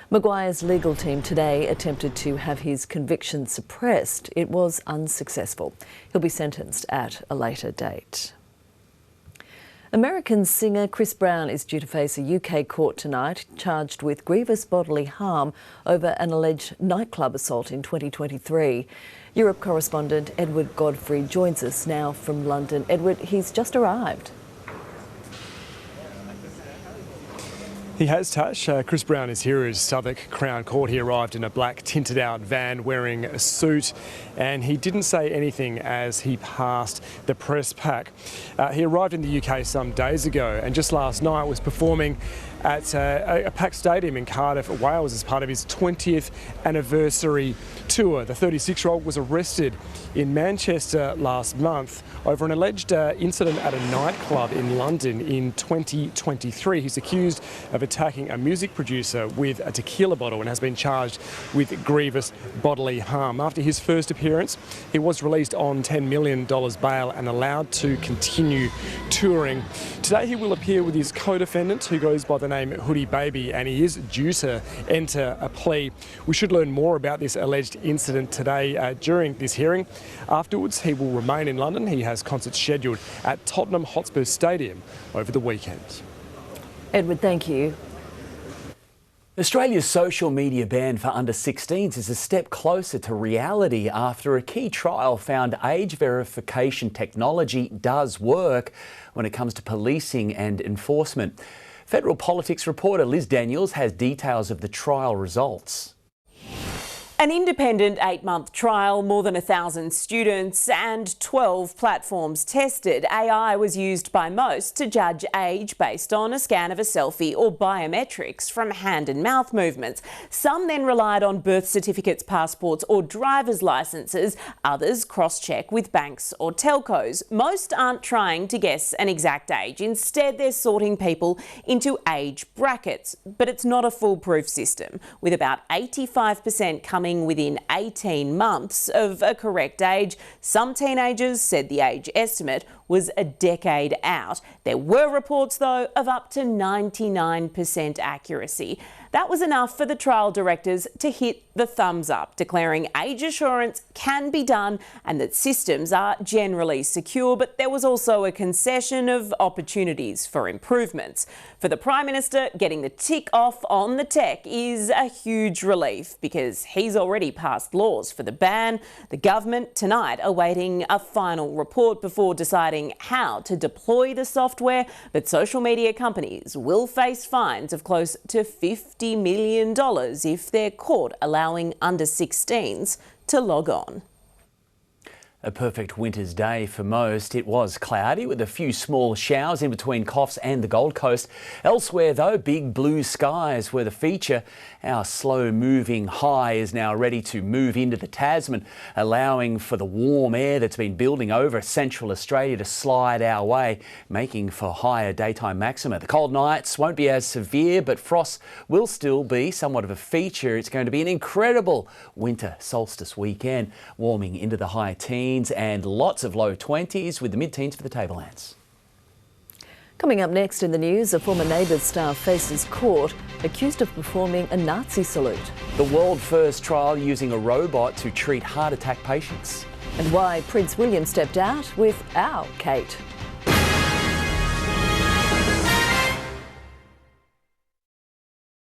Maguire's legal team today attempted to have his conviction suppressed. It was unsuccessful. He'll be sentenced at a later date. American singer Chris Brown is due to face a UK court tonight, charged with grievous bodily harm over an alleged nightclub assault in 2023. Europe correspondent Edward Godfrey joins us now from London. Edward, he's just arrived. He has, Tash. Chris Brown is here at Southwark Crown Court. He arrived in a black tinted out van wearing a suit, and he didn't say anything as he passed the press pack. He arrived in the UK some days ago and just last night was performing at a packed stadium in Cardiff, Wales, as part of his 20th anniversary tour. The 36-year-old was arrested in Manchester last month over an alleged incident at a nightclub in London in 2023. He's accused of attacking a music producer with a tequila bottle and has been charged with grievous bodily harm. After his first appearance, he was released on $10 million bail and allowed to continue touring. Today he will appear with his co-defendant, who goes by the name Hoodie Baby, and he is due to enter a plea. We should learn more about this alleged incident today during this hearing. Afterwards, he will remain in London. He has concerts scheduled at Tottenham Hotspur Stadium over the weekend. Edward, thank you. Australia's social media ban for under-16s is a step closer to reality after a key trial found age verification technology does work when it comes to policing and enforcement. Federal Politics reporter Liz Daniels has details of the trial results. An independent 8-month trial, more than 1,000 students and 12 platforms tested. AI was used by most to judge age based on a scan of a selfie or biometrics from hand and mouth movements. Some then relied on birth certificates, passports or driver's licences. Others cross-check with banks or telcos. Most aren't trying to guess an exact age. Instead, they're sorting people into age brackets. But it's not a foolproof system, with about 85% coming within 18 months of a correct age. Some teenagers said the age estimate was a decade out. There were reports, though, of up to 99% accuracy. That was enough for the trial directors to hit the thumbs up, declaring age assurance can be done and that systems are generally secure, but there was also a concession of opportunities for improvements. For the Prime Minister, getting the tick off on the tech is a huge relief because he's already passed laws for the ban. The government tonight awaiting a final report before deciding how to deploy the software, but social media companies will face fines of close to $50 million if they're caught allowing under-16s to log on. A perfect winter's day for most. It was cloudy with a few small showers in between Coffs and the Gold Coast. Elsewhere though, big blue skies were the feature. Our slow-moving high is now ready to move into the Tasman, allowing for the warm air that's been building over central Australia to slide our way, making for higher daytime maxima. The cold nights won't be as severe, but frost will still be somewhat of a feature. It's going to be an incredible winter solstice weekend, warming into the high teens and lots of low 20s with the mid-teens for the Tablelands. Coming up next in the news, a former Neighbours staff faces court accused of performing a Nazi salute. The world first trial using a robot to treat heart attack patients. And why Prince William stepped out with our Kate.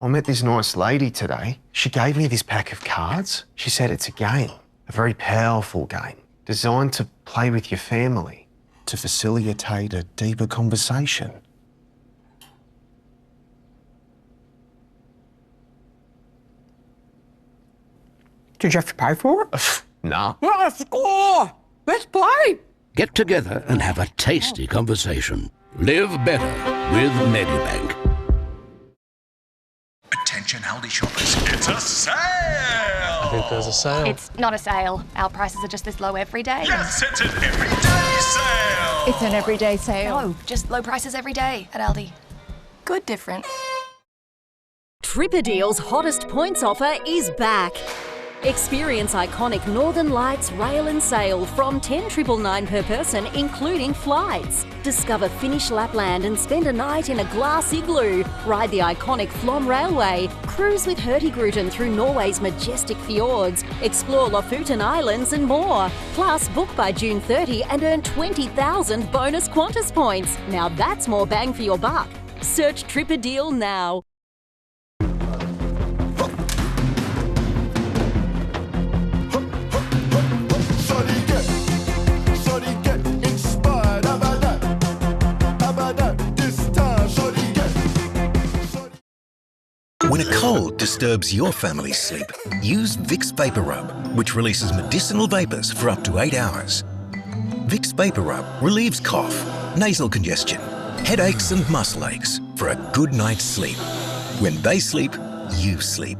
I met this nice lady today. She gave me this pack of cards. She said it's a game, a very powerful game, designed to play with your family, to facilitate a deeper conversation. Did you have to pay for it? No. Well, score! Let's play! Get together and have a tasty conversation. Live better with Medibank. Attention Aldi shoppers, it's a sale! I think there's a sale. It's not a sale. Our prices are just this low every day. Yes, it's an everyday sale! It's an everyday sale. No, just low prices every day at Aldi. Good different. Tripperdeal's hottest points offer is back. Experience iconic Northern Lights rail and sail from $10,999 per person, including flights. Discover Finnish Lapland and spend a night in a glass igloo. Ride the iconic Flom Railway. Cruise with Hurtigruten through Norway's majestic fjords. Explore Lofoten Islands and more. Plus, book by June 30 and earn 20,000 bonus Qantas points. Now that's more bang for your buck. Search Tripperdeal now. When a cold disturbs your family's sleep, use Vicks Vapor Rub, which releases medicinal vapours for up to 8 hours. Vicks Vapor Rub relieves cough, nasal congestion, headaches and muscle aches for a good night's sleep. When they sleep, you sleep.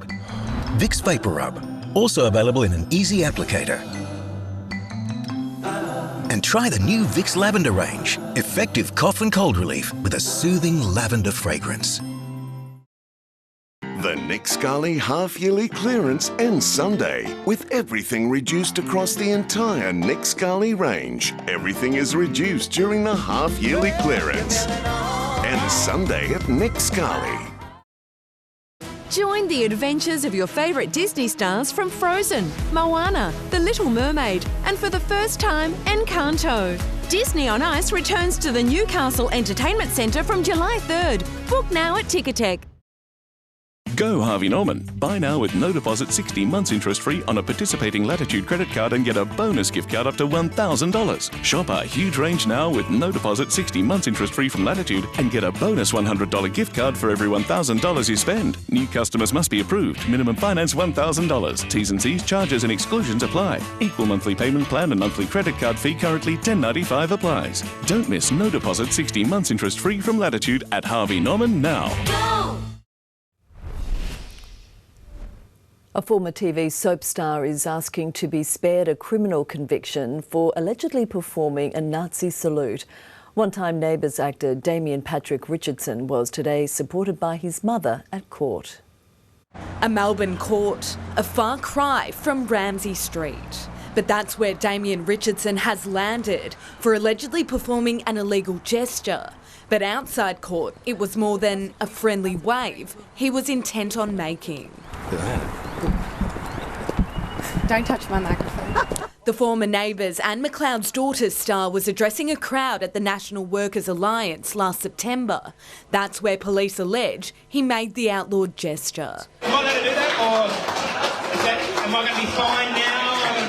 Vicks Vapor Rub, also available in an easy applicator. And try the new Vicks Lavender range, effective cough and cold relief with a soothing lavender fragrance. The Nick Scali half-yearly clearance ends Sunday with everything reduced across the entire Nick Scali range. Everything is reduced during the half-yearly clearance. Ends Sunday at Nick Scali. Join the adventures of your favourite Disney stars from Frozen, Moana, The Little Mermaid, and for the first time, Encanto. Disney on Ice returns to the Newcastle Entertainment Centre from July 3rd. Book now at Ticketek. Go Harvey Norman. Buy now with no deposit, 60 months interest free on a participating Latitude credit card and get a bonus gift card up to $1,000. Shop our huge range now with no deposit, 60 months interest free from Latitude and get a bonus $100 gift card for every $1,000 you spend. New customers must be approved. Minimum finance $1,000. T's and C's, charges and exclusions apply. Equal monthly payment plan and monthly credit card fee currently $10.95 applies. Don't miss no deposit, 60 months interest free from Latitude at Harvey Norman now. Go! A former TV soap star is asking to be spared a criminal conviction for allegedly performing a Nazi salute. One-time Neighbours actor Damien Patrick Richardson was today supported by his mother at court. A Melbourne court, a far cry from Ramsay Street. But that's where Damien Richardson has landed for allegedly performing an illegal gesture. But outside court, it was more than a friendly wave he was intent on making. Don't touch my microphone. The former Neighbours and McLeod's Daughters star was addressing a crowd at the National Workers Alliance last September. That's where police allege he made the outlawed gesture. Am I going to do that, or am I going to be fined now? I'm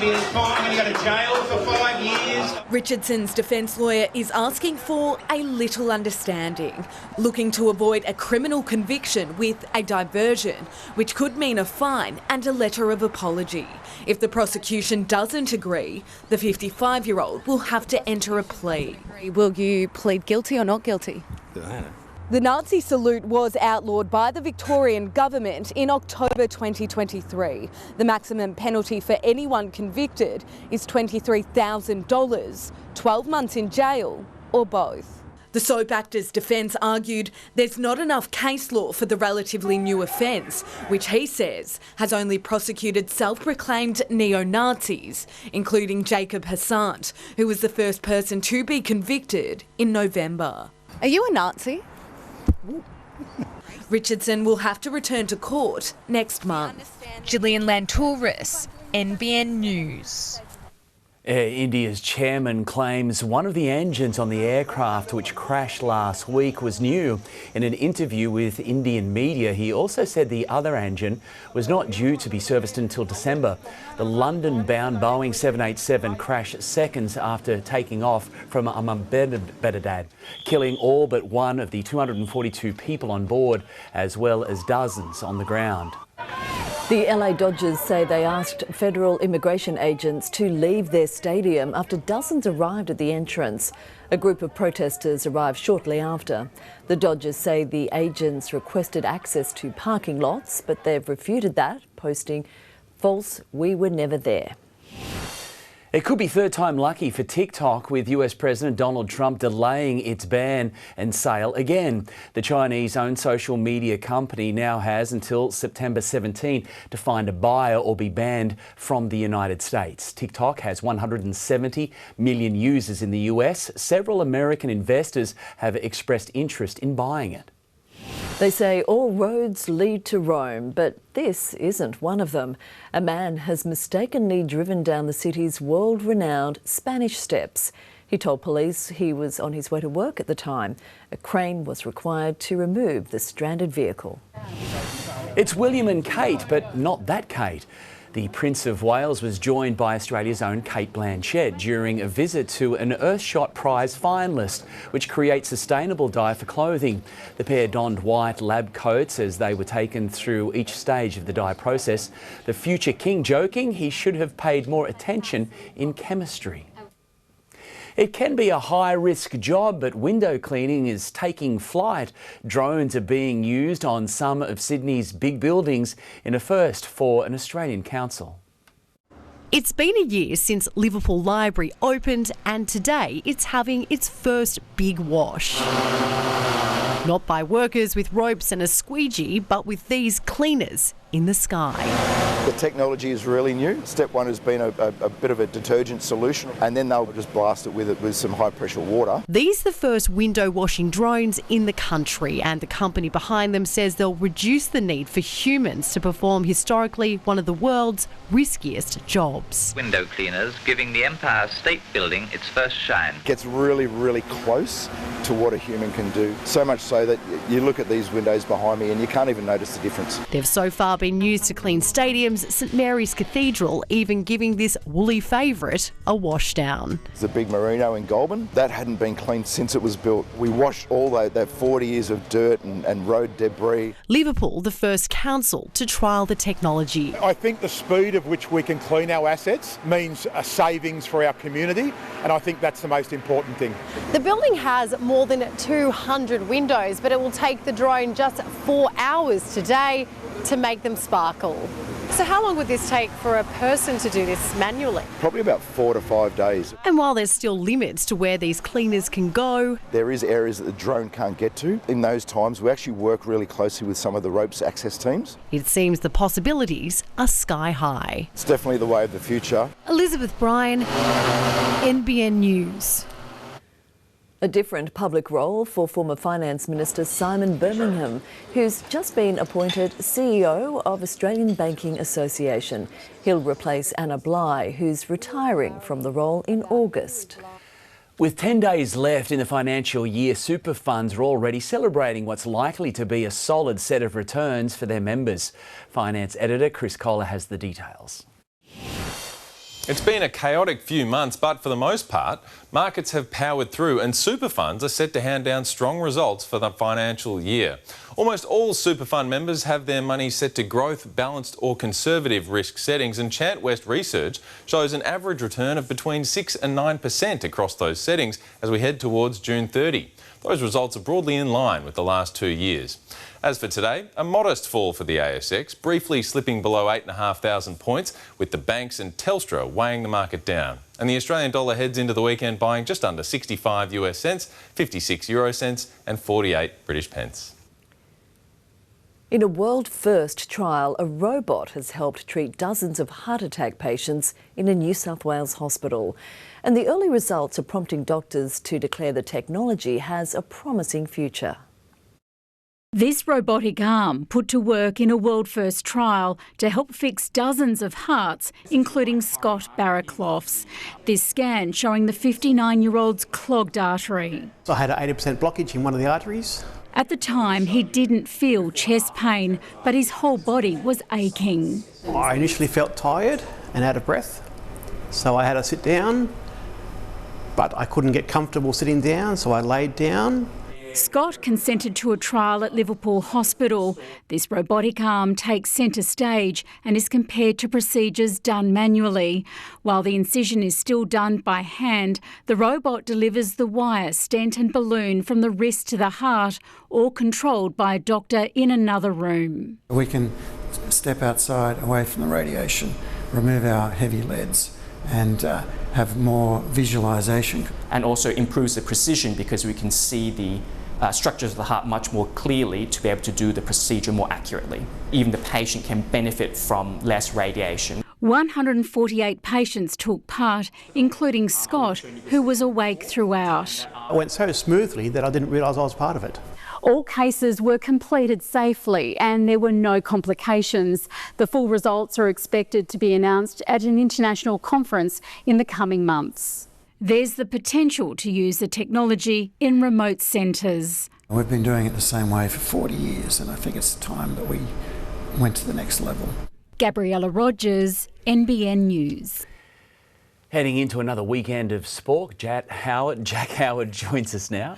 going to go to jail for 5 years. Richardson's defence lawyer is asking for a little understanding, looking to avoid a criminal conviction with a diversion, which could mean a fine and a letter of apology. If the prosecution doesn't agree, the 55-year-old will have to enter a plea. Will you plead guilty or not guilty? The Nazi salute was outlawed by the Victorian government in October 2023. The maximum penalty for anyone convicted is $23,000, 12 months in jail, or both. The soap actor's defence argued there's not enough case law for the relatively new offence, which he says has only prosecuted self-proclaimed neo-Nazis, including Jacob Hassant, who was the first person to be convicted in November. Are you a Nazi? Richardson will have to return to court next month. Gillian Lantouris, NBN News. Air India's chairman claims one of the engines on the aircraft which crashed last week was new. In an interview with Indian media, he also said the other engine was not due to be serviced until December. The London-bound Boeing 787 crashed seconds after taking off from Ahmedabad, killing all but one of the 242 people on board, as well as dozens on the ground. The LA Dodgers say they asked federal immigration agents to leave their stadium after dozens arrived at the entrance. A group of protesters arrived shortly after. The Dodgers say the agents requested access to parking lots, but they've refuted that, posting false "we were never there." It could be third time lucky for TikTok, with US President Donald Trump delaying its ban and sale again. The Chinese-owned social media company now has until September 17 to find a buyer or be banned from the United States. TikTok has 170 million users in the US. Several American investors have expressed interest in buying it. They say all roads lead to Rome, but this isn't one of them. A man has mistakenly driven down the city's world-renowned Spanish Steps. He told police he was on his way to work at the time. A crane was required to remove the stranded vehicle. It's William and Kate, but not that Kate. The Prince of Wales was joined by Australia's own Kate Blanchett during a visit to an Earthshot Prize finalist, which creates sustainable dye for clothing. The pair donned white lab coats as they were taken through each stage of the dye process. The future king joking he should have paid more attention in chemistry. It can be a high-risk job, but window cleaning is taking flight. Drones are being used on some of Sydney's big buildings in a first for an Australian council. It's been a year since Liverpool Library opened, and today it's having its first big wash. Not by workers with ropes and a squeegee, but with these cleaners in the sky. The technology is really new. Step one has been a bit of a detergent solution, and then they'll just blast it with some high pressure water. These are the first window washing drones in the country, and the company behind them says they'll reduce the need for humans to perform historically one of the world's riskiest jobs. Window cleaners giving the Empire State Building its first shine. Gets really, really close to what a human can do. So much so that you look at these windows behind me and you can't even notice the difference. They've so far been used to clean stadiums, St Mary's Cathedral even giving this woolly favourite a washdown. The big merino in Goulburn, that hadn't been cleaned since it was built. We washed all that 40 years of dirt and road debris. Liverpool, the first council to trial the technology. I think the speed of which we can clean our assets means a savings for our community, and I think that's the most important thing. The building has more than 200 windows, but it will take the drone just 4 hours today to make them sparkle. So how long would this take for a person to do this manually? Probably about 4 to 5 days. And while there's still limits to where these cleaners can go, there is areas that the drone can't get to. In those times, we actually work really closely with some of the ropes access teams. It seems the possibilities are sky high. It's definitely the way of the future. Elizabeth Bryan, NBN News. A different public role for former Finance Minister Simon Birmingham, who's just been appointed CEO of Australian Banking Association. He'll replace Anna Bligh, who's retiring from the role in August. With 10 days left in the financial year, super funds are already celebrating what's likely to be a solid set of returns for their members. Finance editor Chris Kohler has the details. It's been a chaotic few months, but for the most part, markets have powered through and super funds are set to hand down strong results for the financial year. Almost all super fund members have their money set to growth, balanced or conservative risk settings, and Chant West research shows an average return of between 6 and 9% across those settings as we head towards June 30. Those results are broadly in line with the last 2 years. As for today, a modest fall for the ASX, briefly slipping below 8,500 points, with the banks and Telstra weighing the market down. And the Australian dollar heads into the weekend buying just under 65 US cents, 56 euro cents and 48 British pence. In a world-first trial, a robot has helped treat dozens of heart attack patients in a New South Wales hospital. And the early results are prompting doctors to declare the technology has a promising future. This robotic arm put to work in a world-first trial to help fix dozens of hearts, including Scott Barraclough's. This scan showing the 59-year-old's clogged artery. So I had an 80% blockage in one of the arteries. At the time, he didn't feel chest pain, but his whole body was aching. I initially felt tired and out of breath, so I had to sit down, but I couldn't get comfortable sitting down, so I laid down. Scott consented to a trial at Liverpool Hospital. This robotic arm takes centre stage and is compared to procedures done manually. While the incision is still done by hand, the robot delivers the wire, stent and balloon from the wrist to the heart, all controlled by a doctor in another room. We can step outside away from the radiation, remove our heavy leads and have more visualisation. And also improves the precision because we can see the structures of the heart much more clearly to be able to do the procedure more accurately. Even the patient can benefit from less radiation. 148 patients took part, including Scott, who was awake throughout. It went so smoothly that I didn't realise I was part of it. All cases were completed safely and there were no complications. The full results are expected to be announced at an international conference in the coming months. There's the potential to use the technology in remote centres. We've been doing it the same way for 40 years and I think it's time that we went to the next level. Gabriella Rogers, NBN News. Heading into another weekend of sport, Jack Howard joins us now.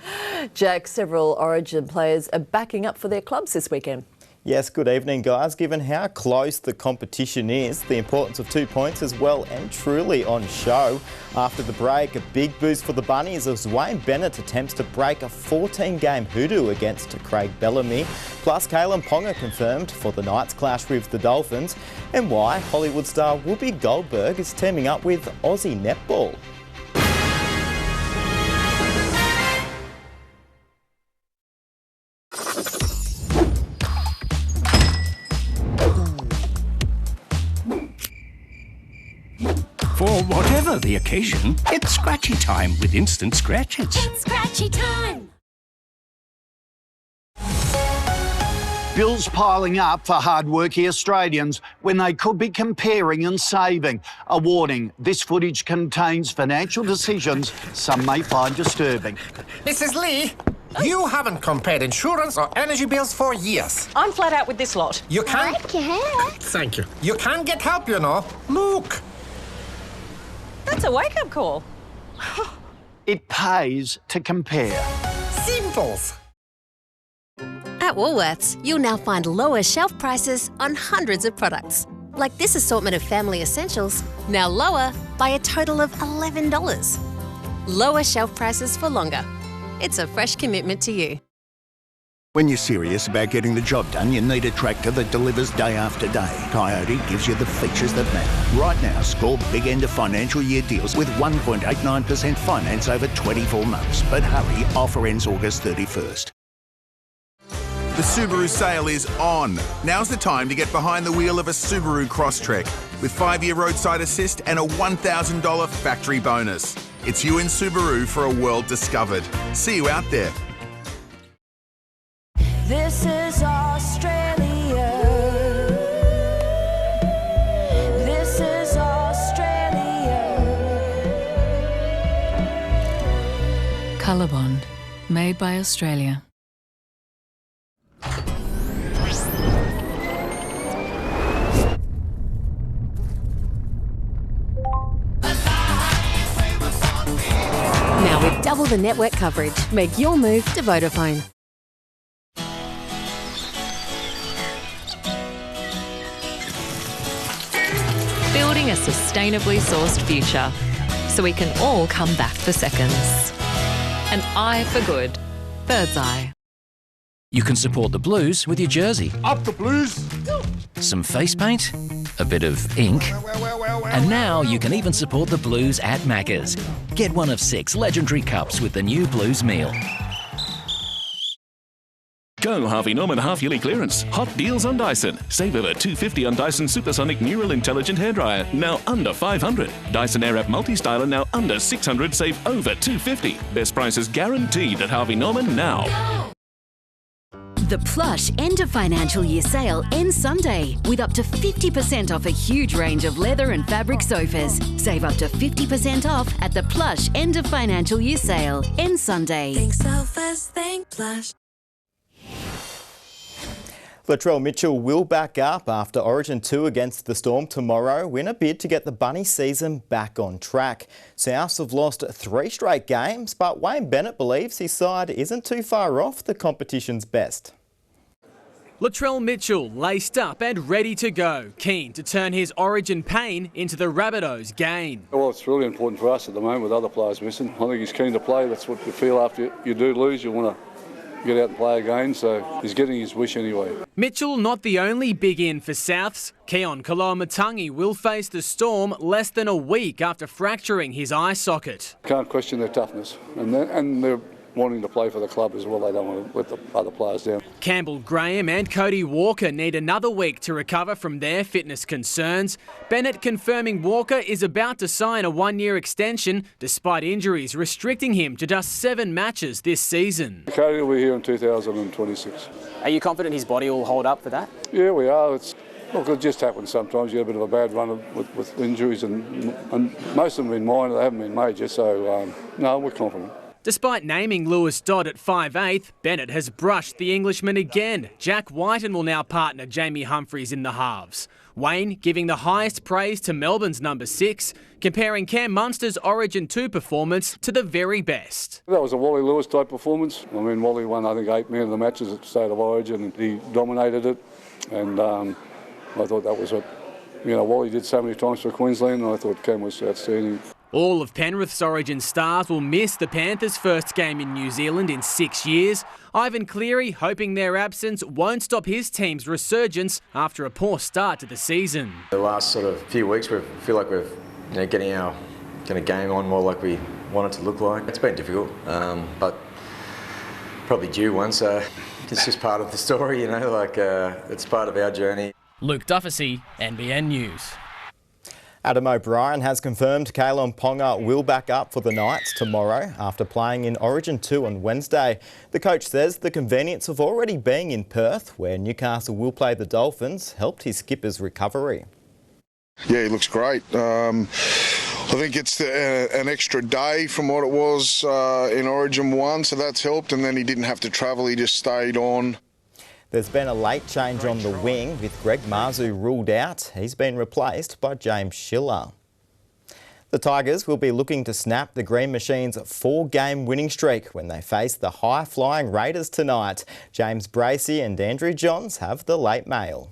Jack, several Origin players are backing up for their clubs this weekend. Yes, good evening guys. Given how close the competition is, the importance of 2 points is well and truly on show. After the break, a big boost for the Bunnies as Wayne Bennett attempts to break a 14-game hoodoo against Craig Bellamy. Plus, Kalen Ponga confirmed for the Knights' clash with the Dolphins, and why Hollywood star Whoopi Goldberg is teaming up with Aussie netball. or whatever the occasion, it's scratchy time with Instant Scratch-Its. It's scratchy time. Bills piling up for hard-working Australians when they could be comparing and saving. A warning, this footage contains financial decisions some may find disturbing. Mrs. Lee, you haven't compared insurance or energy bills for years. I'm flat out with this lot. You can... Thank you. You can get help, you know. Look. That's a wake-up call. It pays to compare. Simples. At Woolworths, you'll now find lower shelf prices on hundreds of products. Like this assortment of family essentials, now lower by a total of $11. Lower shelf prices for longer. It's a fresh commitment to you. When you're serious about getting the job done, you need a tractor that delivers day after day. Coyote gives you the features that matter. Right now, score big end of financial year deals with 1.89% finance over 24 months. But hurry, offer ends August 31st. The Subaru sale is on. Now's the time to get behind the wheel of a Subaru Crosstrek with 5-year roadside assist and a $1,000 factory bonus. It's you in Subaru for a world discovered. See you out there. This is Australia. This is Australia. Colorbond, made by Australia. Now with double the network coverage, make your move to Vodafone. Building a sustainably sourced future so we can all come back for seconds. An eye for good. Bird's Eye. You can support the Blues with your jersey. Up the Blues! Some face paint, a bit of ink, and now you can even support the Blues at Macca's. Get one of 6 legendary cups with the new Blues meal. Go Harvey Norman half-yearly clearance. Hot deals on Dyson. Save over $250 on Dyson Supersonic Neural Intelligent Hairdryer, now under $500. Dyson Airwrap Multi-Styler, now under $600. Save over $250. Best prices guaranteed at Harvey Norman now. The Plush end of financial year sale ends Sunday with up to 50% off a huge range of leather and fabric sofas. Save up to 50% off at the Plush end of financial year sale ends Sunday. Think sofas, think Plush. Latrell Mitchell will back up after Origin 2 against the Storm tomorrow in a bid to get the Bunny season back on track. Souths have lost 3 straight games, but Wayne Bennett believes his side isn't too far off the competition's best. Latrell Mitchell laced up and ready to go, keen to turn his Origin pain into the Rabbitohs' gain. Well, it's really important for us at the moment with other players missing. I think he's keen to play. That's what you feel after you do lose. You want to get out and play again, so he's getting his wish anyway. Mitchell not the only big in for Souths. Keon Kaloamatangi will face the Storm less than a week after fracturing his eye socket. Can't question their toughness, and they're wanting to play for the club as well. They don't want to let the other players down. Campbell Graham and Cody Walker need another week to recover from their fitness concerns. Bennett confirming Walker is about to sign a 1-year extension despite injuries restricting him to just 7 matches this season. Cody will be here in 2026. Are you confident his body will hold up for that? Yeah, we are. Look, it just happens sometimes. You have a bit of a bad run with injuries, and most of them have been minor. They haven't been major, so no, we're confident. Despite naming Lewis Dodd at 5'8", Bennett has brushed the Englishman again. Jack Whiten will now partner Jamie Humphries in the halves. Wayne giving the highest praise to Melbourne's number 6, comparing Cam Munster's Origin 2 performance to the very best. That was a Wally Lewis type performance. I mean, Wally won, I think, 8 men of the matches at State of Origin, and he dominated it. And I thought that was what, Wally did so many times for Queensland, and I thought Cam was outstanding. All of Penrith's Origin stars will miss the Panthers' first game in New Zealand in 6 years. Ivan Cleary hoping their absence won't stop his team's resurgence after a poor start to the season. The last sort of few weeks, we feel like we're getting our kind of game on more like we want it to look like. It's been difficult, but probably due one, so it's just part of the story, it's part of our journey. Luke Dufficy, NBN News. Adam O'Brien has confirmed Kalyn Ponga will back up for the Knights tomorrow after playing in Origin 2 on Wednesday. The coach says the convenience of already being in Perth, where Newcastle will play the Dolphins, helped his skipper's recovery. Yeah, he looks great. I think it's an extra day from what it was in Origin 1, so that's helped, and then he didn't have to travel, he just stayed on. There's been a late change on the wing with Greg Marzu ruled out. He's been replaced by James Schiller. The Tigers will be looking to snap the Green Machine's 4-game winning streak when they face the high-flying Raiders tonight. James Bracey and Andrew Johns have the late mail.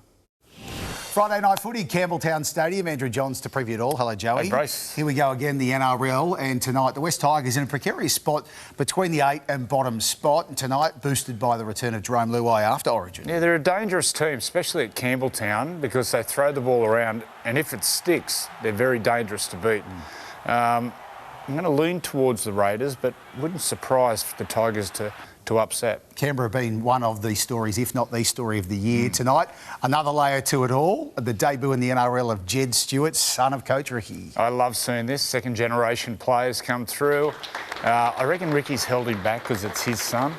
Friday night footy, Campbelltown Stadium. Andrew Johns to preview it all. Hello, Joey. Hey, Brace. Here we go again, the NRL. And tonight, the West Tigers in a precarious spot between the 8 and bottom spot. And tonight, boosted by the return of Jerome Luai after Origin. Yeah, they're a dangerous team, especially at Campbelltown, because they throw the ball around, and if it sticks, they're very dangerous to beat. I'm going to lean towards the Raiders, but wouldn't surprise the Tigers to upset. Canberra being one of the stories, if not the story of the year tonight. Another layer to it all, the debut in the NRL of Jed Stewart, son of Coach Ricky. I love seeing this. Second-generation players come through. I reckon Ricky's held him back because it's his son.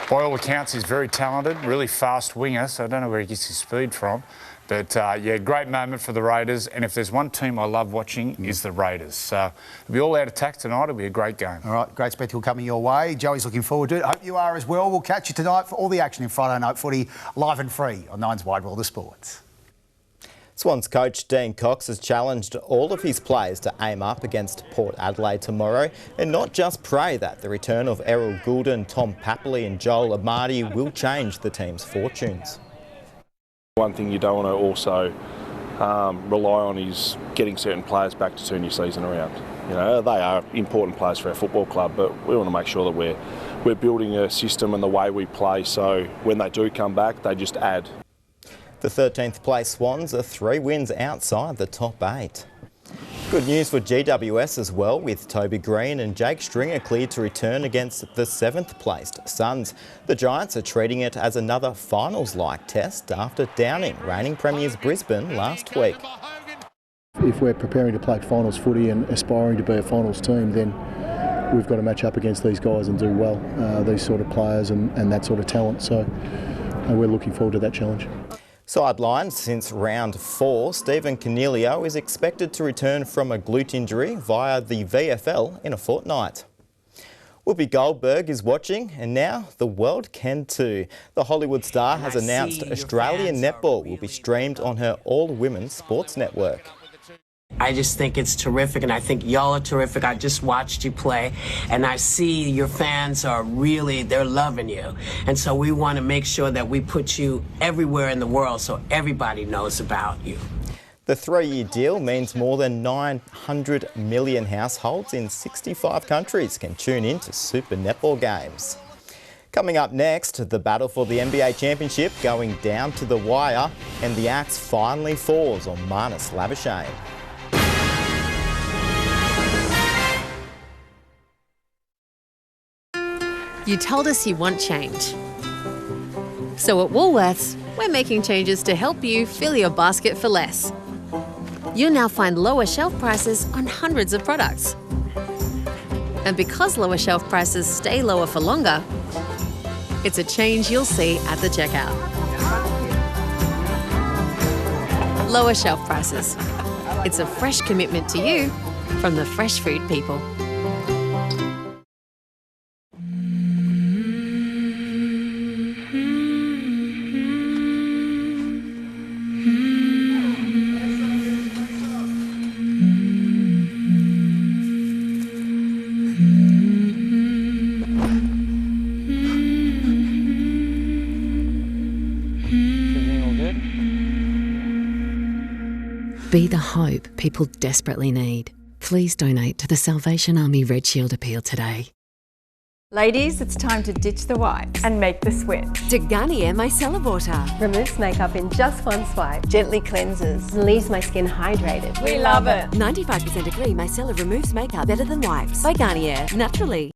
By all accounts, he's very talented, really fast winger, so I don't know where he gets his speed from. But, yeah, great moment for the Raiders. And if there's one team I love watching, is the Raiders. So it'll be all out attack tonight. It'll be a great game. All right, great spectacle coming your way. Joey's looking forward to it. Hope you are as well. We'll catch you tonight for all the action in Friday Night Footy, live and free on Nine's Wide World of Sports. Swans coach Dean Cox has challenged all of his players to aim up against Port Adelaide tomorrow and not just pray that the return of Errol Goulden, Tom Papley and Joel Amadi will change the team's fortunes. One thing you don't want to also rely on is getting certain players back to turn your season around. You know, they are important players for our football club, but we want to make sure that we're building a system and the way we play so when they do come back, they just add. The 13th place Swans are 3 wins outside the top 8. Good news for GWS as well, with Toby Green and Jake Stringer cleared to return against the 7th placed Suns. The Giants are treating it as another finals-like test after downing reigning premiers Brisbane last week. If we're preparing to play finals footy and aspiring to be a finals team, then we've got to match up against these guys and do well, these sort of players and that sort of talent. So we're looking forward to that challenge. Sidelined since round 4, Stephen Cornelio is expected to return from a glute injury via the VFL in a fortnight. Whoopi Goldberg is watching, and now the world can too. The Hollywood star has announced Australian netball will be streamed on her all-women's sports network. I just think it's terrific, and I think y'all are terrific. I just watched you play, and I see your fans are really, they're loving you. And so we want to make sure that we put you everywhere in the world so everybody knows about you. The 3-year deal means more than 900 million households in 65 countries can tune in to Super Netball games. Coming up next, the battle for the NBA Championship going down to the wire, and the axe finally falls on Marnus Labuschagne. You told us you want change. So at Woolworths, we're making changes to help you fill your basket for less. You'll now find lower shelf prices on hundreds of products. And because lower shelf prices stay lower for longer, it's a change you'll see at the checkout. Lower shelf prices. It's a fresh commitment to you from the fresh food people. Be the hope people desperately need. Please donate to the Salvation Army Red Shield Appeal today. Ladies, it's time to ditch the wipes and make the switch. To Garnier Micellar Water. Removes makeup in just one swipe. Gently cleanses and leaves my skin hydrated. We love it. 95% agree micellar removes makeup better than wipes. By Garnier, naturally.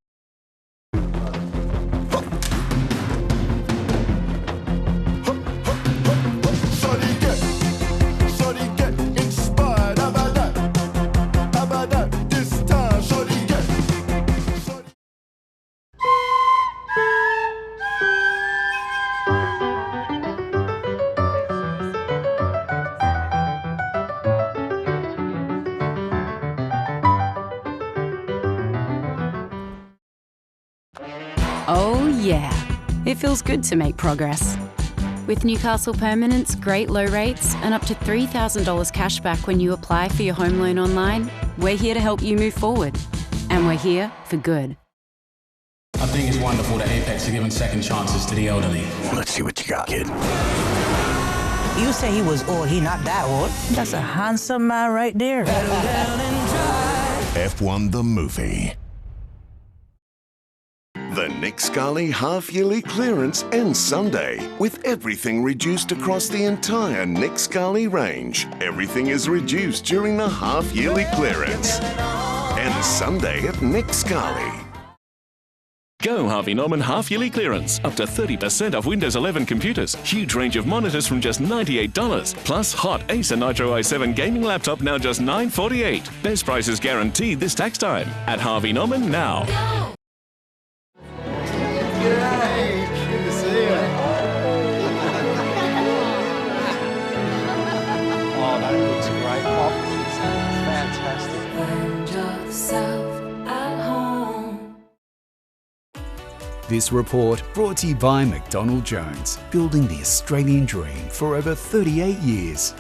Oh yeah, it feels good to make progress. With Newcastle Permanent's great low rates and up to $3,000 cash back when you apply for your home loan online, we're here to help you move forward. And we're here for good. I think it's wonderful that Apex are giving second chances to the elderly. Let's see what you got, kid. You say he was old, he not that old. That's a handsome man right there. F1 the movie. The Nick Scully half-yearly clearance ends Sunday with everything reduced across the entire Nick Scully range. Everything is reduced during the half-yearly clearance. Ends Sunday at Nick Scully. Go Harvey Norman half-yearly clearance. Up to 30% off Windows 11 computers. Huge range of monitors from just $98. Plus hot Acer Nitro i7 gaming laptop now just $948. Best prices guaranteed this tax time. At Harvey Norman now. G'day. Good to see you. Oh, that looks great. It's fantastic. Find yourself at home. This report brought to you by McDonald Jones, building the Australian dream for over 38 years.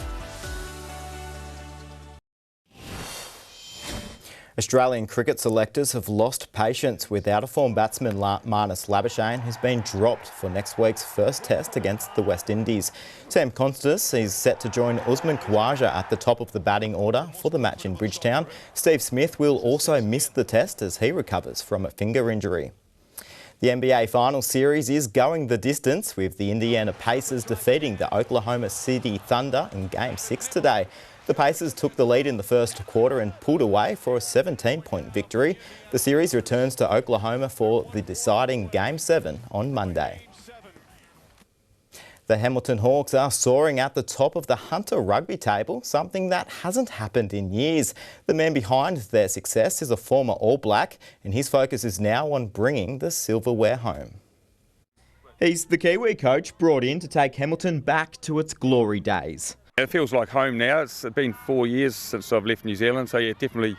Australian cricket selectors have lost patience with out-of-form batsman Marnus Labuschagne, who's been dropped for next week's first test against the West Indies. Sam Constance is set to join Usman Khawaja at the top of the batting order for the match in Bridgetown. Steve Smith will also miss the test as he recovers from a finger injury. The NBA Finals Series is going the distance, with the Indiana Pacers defeating the Oklahoma City Thunder in Game 6 today. The Pacers took the lead in the first quarter and pulled away for a 17-point victory. The series returns to Oklahoma for the deciding Game 7 on Monday. The Hamilton Hawks are soaring at the top of the Hunter rugby table, something that hasn't happened in years. The man behind their success is a former All Black, and his focus is now on bringing the silverware home. He's the Kiwi coach brought in to take Hamilton back to its glory days. It feels like home now. It's been 4 years since I've left New Zealand, so yeah, definitely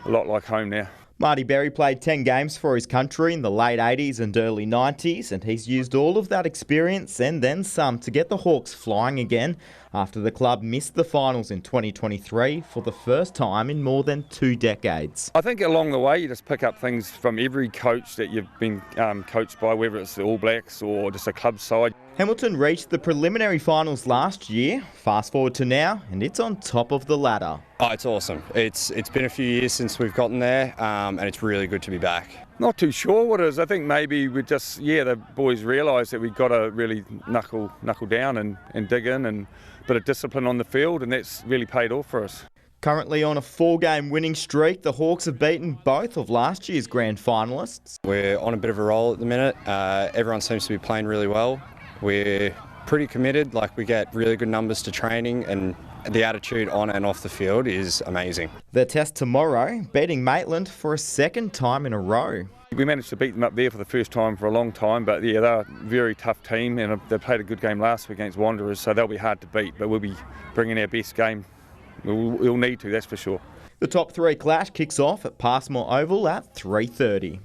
a lot like home now. Marty Berry played 10 games for his country in the late 80s and early 90s, and he's used all of that experience and then some to get the Hawks flying again after the club missed the finals in 2023 for the first time in more than 2 decades. I think along the way you just pick up things from every coach that you've been coached by, whether it's the All Blacks or just a club side. Hamilton reached the preliminary finals last year. Fast forward to now, and it's on top of the ladder. Oh, it's awesome. It's been a few years since we've gotten there, and it's really good to be back. Not too sure what it is. I think maybe we just, the boys realised that we've got to really knuckle down and dig in, and a bit of discipline on the field, and that's really paid off for us. Currently on a 4-game winning streak, the Hawks have beaten both of last year's grand finalists. We're on a bit of a roll at the minute. Everyone seems to be playing really well. We're pretty committed, we get really good numbers to training, and the attitude on and off the field is amazing. The test tomorrow, beating Maitland for a second time in a row. We managed to beat them up there for the first time for a long time, but yeah, they're a very tough team, and they played a good game last week against Wanderers, so they'll be hard to beat, but we'll be bringing our best game. We'll need to, that's for sure. The top 3 clash kicks off at Passmore Oval at 3:30.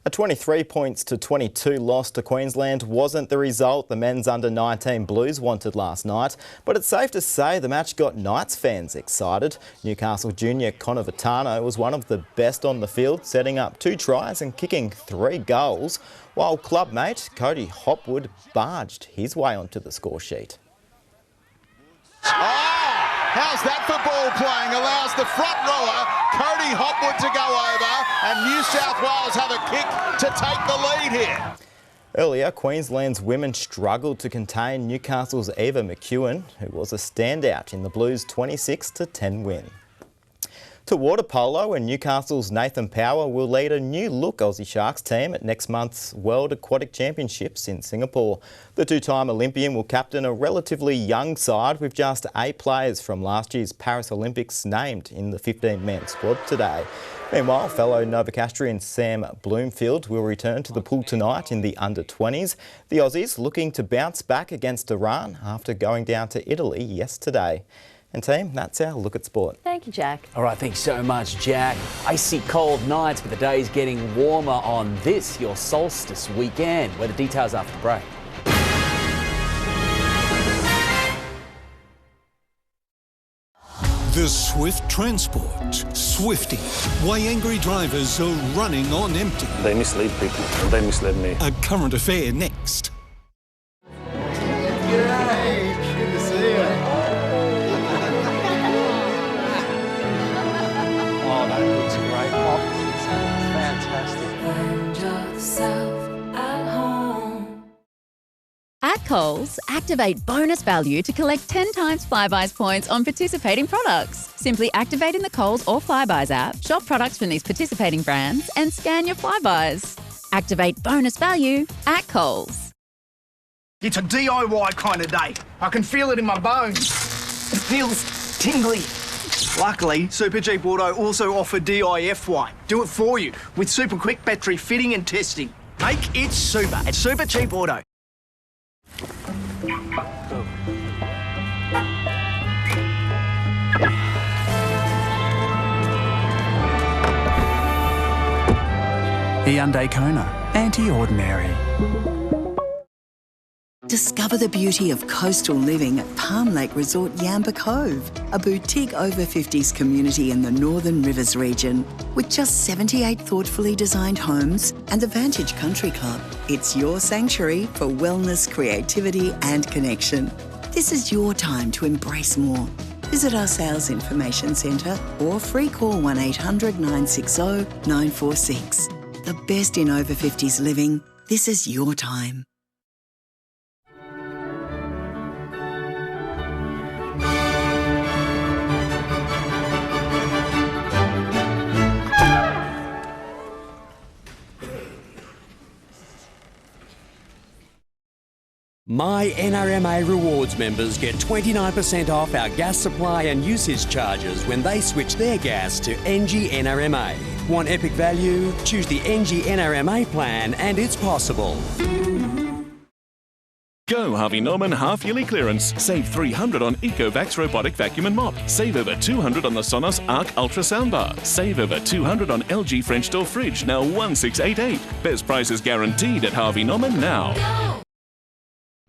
A 23 points to 22 loss to Queensland wasn't the result the men's under-19 Blues wanted last night, but it's safe to say the match got Knights fans excited. Newcastle junior Connor Vitano was one of the best on the field, setting up 2 tries and kicking 3 goals, while clubmate Cody Hopwood barged his way onto the score sheet. How's that for ball playing? Allows the front rower, Cody Hopwood, to go over, and New South Wales have a kick to take the lead here. Earlier, Queensland's women struggled to contain Newcastle's Eva McEwen, who was a standout in the Blues' 26-10 win. To water polo, and Newcastle's Nathan Power will lead a new-look Aussie Sharks team at next month's World Aquatic Championships in Singapore. The 2-time Olympian will captain a relatively young side with just 8 players from last year's Paris Olympics named in the 15-man squad today. Meanwhile, fellow Novocastrian Sam Bloomfield will return to the pool tonight in the under-20s. The Aussies looking to bounce back against Iran after going down to Italy yesterday. And team, that's our look at sport. Thank you, Jack. All right, thanks so much, Jack. Icy cold nights, but the days getting warmer on this, your solstice weekend. Weather details after the break. The Swift Transport. Swifty. Why angry drivers are running on empty. They mislead people, and they misled me. A current affair next. G'day. Good to see you. Oh, that looks great. Oh, it's fantastic. Find yourself at home. At Coles, activate bonus value to collect 10 times Flybuys points on participating products. Simply activate in the Coles or Flybuys app, shop products from these participating brands and scan your Flybuys. Activate bonus value at Coles. It's a DIY kind of day. I can feel it in my bones. It feels tingly. Luckily, Super Cheap Auto also offer DIFY. Do it for you with super quick battery fitting and testing. Make it super at Super Cheap Auto. Hyundai Kona, anti-ordinary. Discover the beauty of coastal living at Palm Lake Resort Yamba Cove, a boutique over 50s community in the Northern Rivers region. With just 78 thoughtfully designed homes and the Vantage Country Club, it's your sanctuary for wellness, creativity and connection. This is your time to embrace more. Visit our sales information centre or free call 1800 960 946. The best in over 50s living. This is your time. My NRMA Rewards members get 29% off our gas supply and usage charges when they switch their gas to NG NRMA. Want epic value? Choose the NG NRMA plan and it's possible. Go Harvey Norman half-yearly clearance. Save $300 on EcoVax robotic vacuum and mop. Save over $200 on the Sonos Arc ultrasound bar. Save over $200 on LG French door fridge, now $1,688. Best prices guaranteed at Harvey Norman now. Go!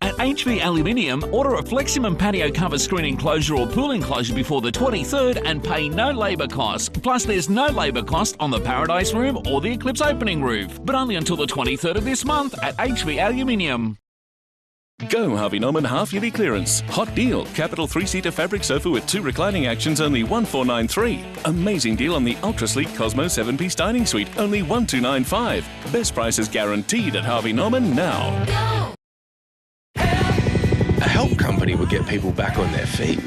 At HV Aluminium, order a Fleximum patio cover screen enclosure or pool enclosure before the 23rd and pay no labour costs. Plus, there's no labour cost on the Paradise Room or the Eclipse opening roof, but only until the 23rd of this month at HV Aluminium. Go Harvey Norman half-yearly clearance. Hot deal. Capital 3-seater fabric sofa with 2 reclining actions, only $1,493. Amazing deal on the ultra-sleek Cosmo 7-piece dining suite, only $1,295. Best prices guaranteed at Harvey Norman now. Go! A help company would get people back on their feet,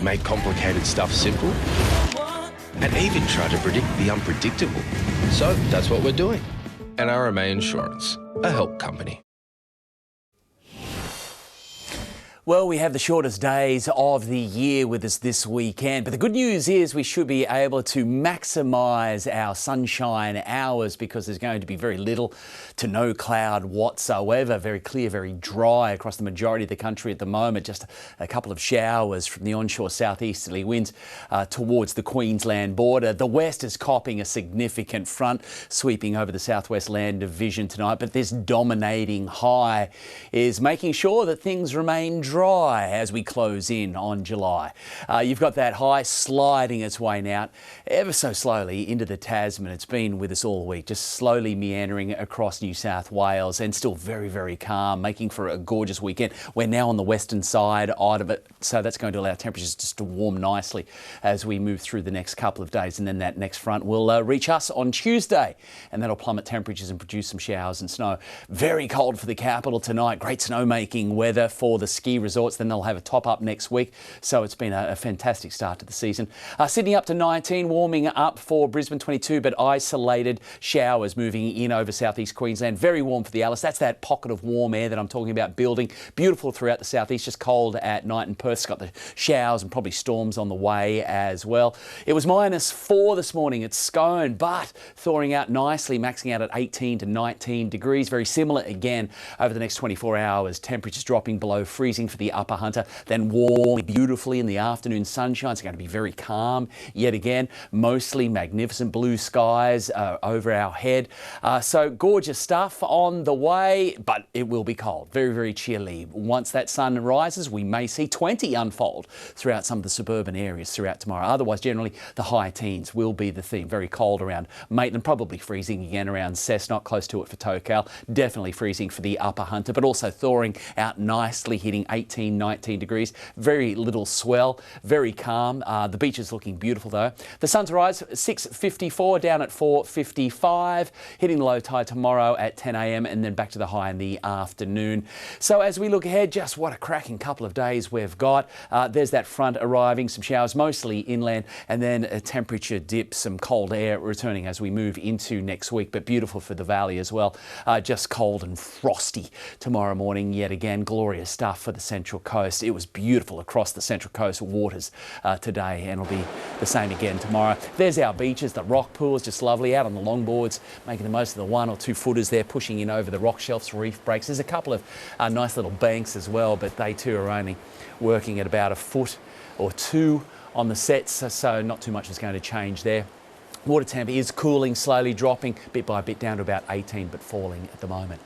make complicated stuff simple, and even try to predict the unpredictable. So that's what we're doing. NRMA Insurance, a help company. Well, we have the shortest days of the year with us this weekend, but the good news is we should be able to maximise our sunshine hours because there's going to be very little to no cloud whatsoever. Very clear, very dry across the majority of the country at the moment. Just a couple of showers from the onshore southeasterly winds towards the Queensland border. The west is copping a significant front sweeping over the southwest land division tonight, but this dominating high is making sure that things remain dry as we close in on July. You've got that high sliding its way now ever so slowly into the Tasman. It's been with us all week, just slowly meandering across New South Wales and still very, very calm, making for a gorgeous weekend. We're now on the western side of it, so that's going to allow temperatures just to warm nicely as we move through the next couple of days. And then that next front will reach us on Tuesday, and that'll plummet temperatures and produce some showers and snow. Very cold for the capital tonight. Great snowmaking weather for the ski resorts. Then they'll have a top up next week. So it's been a fantastic start to the season. Sydney up to 19, warming up for Brisbane 22, but isolated showers moving in over southeast Queensland. Very warm for the Alice. That's that pocket of warm air that I'm talking about building. Beautiful throughout the southeast, just cold at night. And Perth's got the showers and probably storms on the way as well. It was -4 this morning at Scone, but thawing out nicely, maxing out at 18 to 19 degrees. Very similar again over the next 24 hours. Temperatures dropping below freezing. for the upper hunter, then warm beautifully in the afternoon sunshine. It's going to be very calm yet again. Mostly magnificent blue skies over our head. So gorgeous stuff on the way, but it will be cold. Very, very chilly. Once that sun rises, we may see 20 unfold throughout some of the suburban areas throughout tomorrow. Otherwise, generally, the high teens will be the theme. Very cold around Maitland, probably freezing again around Cessnock, close to it for Tocal. Definitely freezing for the upper hunter, but also thawing out nicely, hitting 18, 19 degrees. Very little swell, very calm. The beach is looking beautiful though. The sun's rise 6:54, down at 4:55, hitting the low tide tomorrow at 10 a.m. and then back to the high in the afternoon. So as we look ahead, just what a cracking couple of days we've got. There's that front arriving, some showers mostly inland, and then a temperature dip, some cold air returning as we move into next week, but beautiful for the valley as well. Just cold and frosty tomorrow morning yet again. Glorious stuff for the Central Coast. It was beautiful across the Central Coast waters today, and it'll be the same again tomorrow. There's our beaches, the rock pools, just lovely out on the longboards, making the most of the 1 or 2 footers there, pushing in over the rock shelves, reef breaks. There's a couple of nice little banks as well, but they too are only working at about 1 foot or 2 on the sets, so not too much is going to change there. Water temp is cooling, slowly dropping bit by bit down to about 18, but falling at the moment.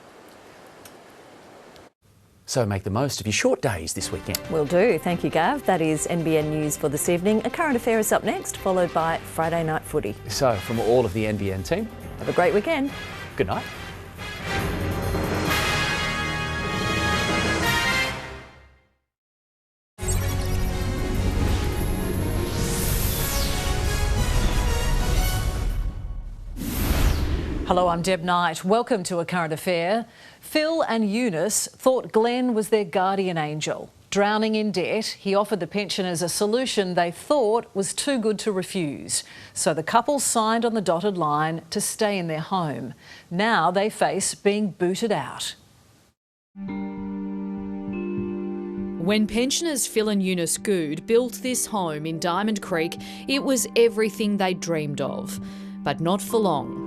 So make the most of your short days this weekend. Will do. Thank you, Gav. That is NBN News for this evening. A current affair is up next, followed by Friday night footy. So from all of the NBN team, have a great weekend. Good night. Hello, I'm Deb Knight. Welcome to A Current Affair. Phil and Eunice thought Glenn was their guardian angel. Drowning in debt, he offered the pensioners a solution they thought was too good to refuse. So the couple signed on the dotted line to stay in their home. Now they face being booted out. When pensioners Phil and Eunice Good built this home in Diamond Creek, it was everything they dreamed of, but not for long.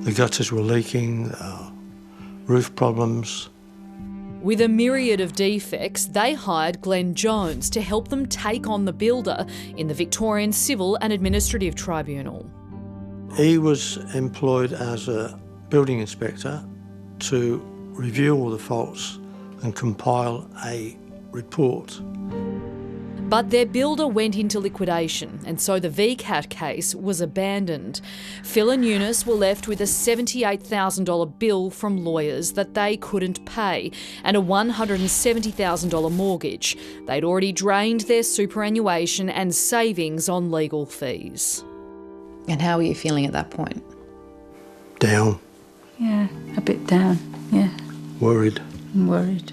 The gutters were leaking, roof problems. With a myriad of defects, they hired Glenn Jones to help them take on the builder in the Victorian Civil and Administrative Tribunal. He was employed as a building inspector to review all the faults and compile a report. But their builder went into liquidation, and so the VCAT case was abandoned. Phil and Eunice were left with a $78,000 bill from lawyers that they couldn't pay, and a $170,000 mortgage. They'd already drained their superannuation and savings on legal fees. And how were you feeling at that point? Down. Yeah, a bit down, yeah. Worried. I'm worried.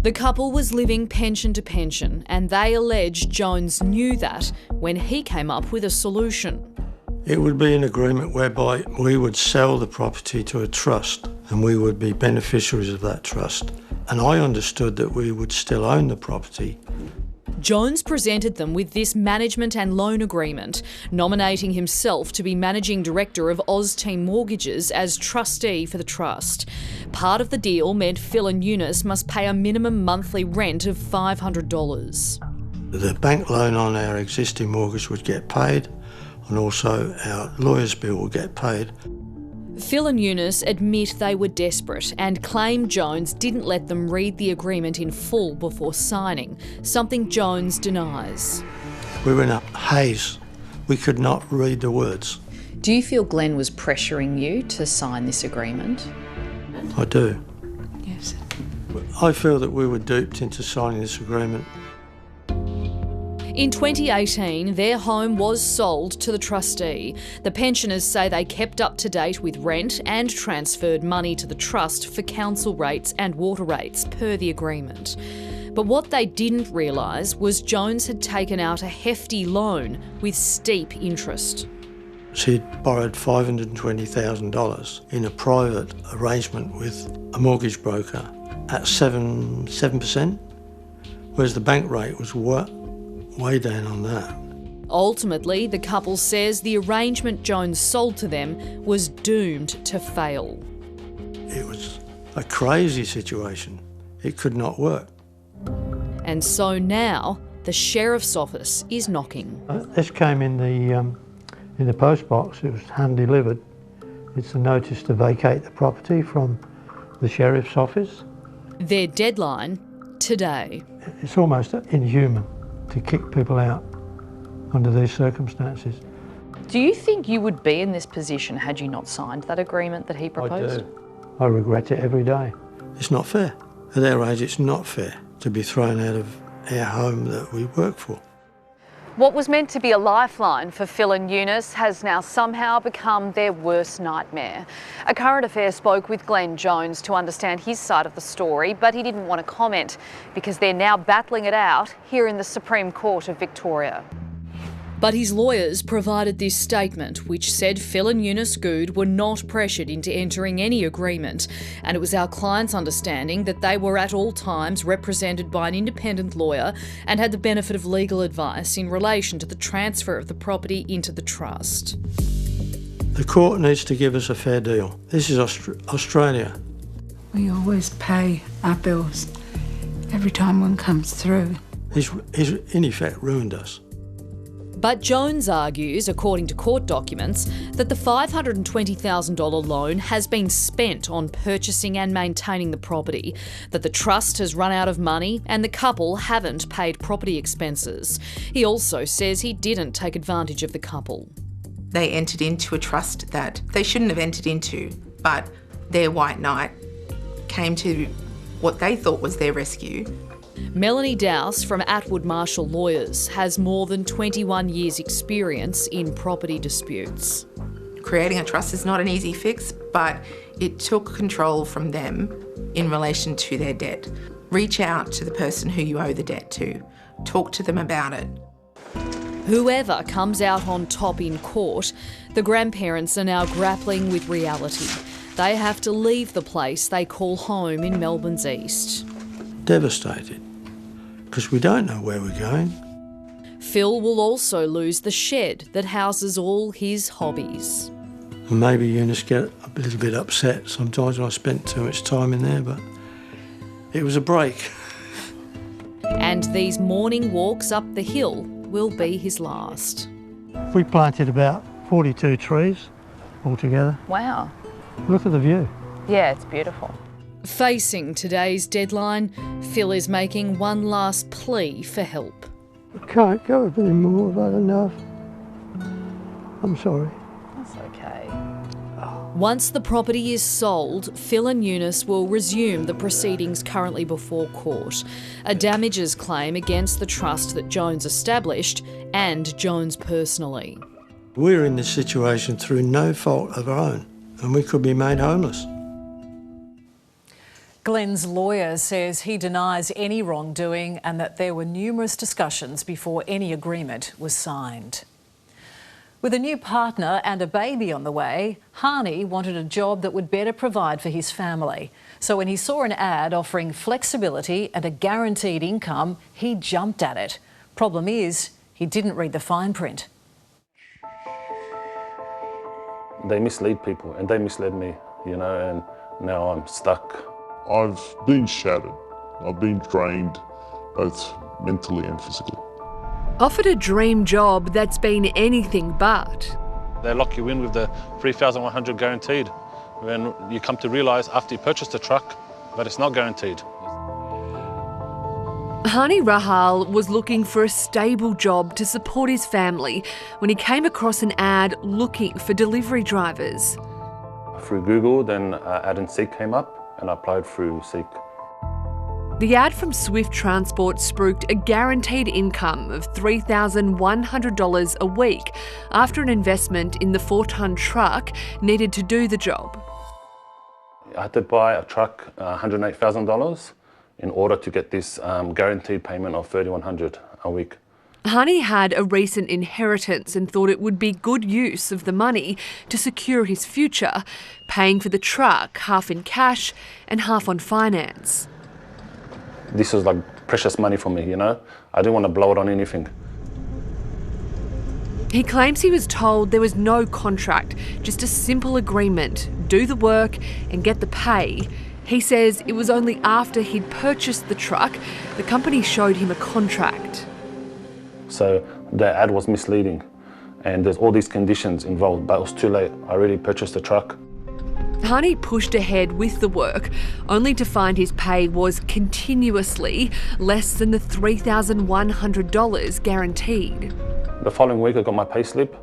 The couple was living pension to pension, and they allege Jones knew that when he came up with a solution. It would be an agreement whereby we would sell the property to a trust and we would be beneficiaries of that trust. And I understood that we would still own the property. Jones presented them with this management and loan agreement, nominating himself to be managing director of OzTeam Mortgages as trustee for the trust. Part of the deal meant Phil and Eunice must pay a minimum monthly rent of $500. The bank loan on our existing mortgage would get paid, and also our lawyer's bill would get paid. Phil and Eunice admit they were desperate and claim Jones didn't let them read the agreement in full before signing, something Jones denies. We were in a haze. We could not read the words. Do you feel Glenn was pressuring you to sign this agreement? I do. Yes. I feel that we were duped into signing this agreement. In 2018, their home was sold to the trustee. The pensioners say they kept up to date with rent and transferred money to the trust for council rates and water rates per the agreement. But what they didn't realise was Jones had taken out a hefty loan with steep interest. She'd borrowed $520,000 in a private arrangement with a mortgage broker at 7%, whereas the bank rate was way down on that. Ultimately, the couple says the arrangement Jones sold to them was doomed to fail. It was a crazy situation. it could not work. And so now the Sheriff's Office is knocking. This came in the post box. It was hand delivered. It's a notice to vacate the property from the Sheriff's Office. Their deadline today. It's almost inhuman to kick people out under these circumstances. Do you think you would be in this position had you not signed that agreement that he proposed? I do. I regret it every day. It's not fair. At our age, it's not fair to be thrown out of our home that we work for. What was meant to be a lifeline for Phil and Eunice has now somehow become their worst nightmare. A Current Affair spoke with Glenn Jones to understand his side of the story, but he didn't want to comment because they're now battling it out here in the Supreme Court of Victoria. But his lawyers provided this statement which said Phil and Eunice Good were not pressured into entering any agreement, and it was our client's understanding that they were at all times represented by an independent lawyer and had the benefit of legal advice in relation to the transfer of the property into the trust. The court needs to give us a fair deal. This is Australia. We always pay our bills every time one comes through. He's in effect ruined us. But Jones argues, according to court documents, that the $520,000 loan has been spent on purchasing and maintaining the property, that the trust has run out of money and the couple haven't paid property expenses. He also says he didn't take advantage of the couple. They entered into a trust that they shouldn't have entered into, but their white knight came to what they thought was their rescue. Melanie Dowse from Atwood Marshall Lawyers has more than 21 years' experience in property disputes. Creating a trust is not an easy fix, but it took control from them in relation to their debt. Reach out to the person who you owe the debt to. Talk to them about it. Whoever comes out on top in court, the grandparents are now grappling with reality. They have to leave the place they call home in Melbourne's east. Devastated, because we don't know where we're going. Phil will also lose the shed that houses all his hobbies. And maybe Eunice get a little bit upset sometimes when I spent too much time in there, but it was a break. And these morning walks up the hill will be his last. We planted about 42 trees altogether. Wow. Look at the view. Yeah, it's beautiful. Facing today's deadline, Phil is making one last plea for help. I can't go any more, I've had enough. I'm sorry. That's okay. Once the property is sold, Phil and Eunice will resume the proceedings currently before court. A damages claim against the trust that Jones established and Jones personally. We're in this situation through no fault of our own, and we could be made homeless. Glenn's lawyer says he denies any wrongdoing and that there were numerous discussions before any agreement was signed. With a new partner and a baby on the way, Hani wanted a job that would better provide for his family. So when he saw an ad offering flexibility and a guaranteed income, he jumped at it. Problem is, he didn't read the fine print. They mislead people, and they misled me, you know, and now I'm stuck. I've been shattered. I've been drained, both mentally and physically. Offered a dream job that's been anything but. They lock you in with the $3,100 guaranteed. When you come to realise after you purchase the truck that it's not guaranteed. Hani Rahal was looking for a stable job to support his family when he came across an ad looking for delivery drivers. Through Google, then ad and Seek came up, and I applied through Seek. The ad from Swift Transport spruiked a guaranteed income of $3,100 a week after an investment in the 4-tonne truck needed to do the job. I had to buy a truck, $108,000, in order to get this guaranteed payment of $3,100 a week. Hani had a recent inheritance and thought it would be good use of the money to secure his future, paying for the truck half in cash and half on finance. This was like precious money for me, you know? I didn't want to blow it on anything. He claims he was told there was no contract, just a simple agreement, do the work and get the pay. He says it was only after he'd purchased the truck the company showed him a contract. So the ad was misleading and there's all these conditions involved, but it was too late. I already purchased the truck. Honey pushed ahead with the work, only to find his pay was continuously less than the $3,100 guaranteed. The following week I got my pay slip,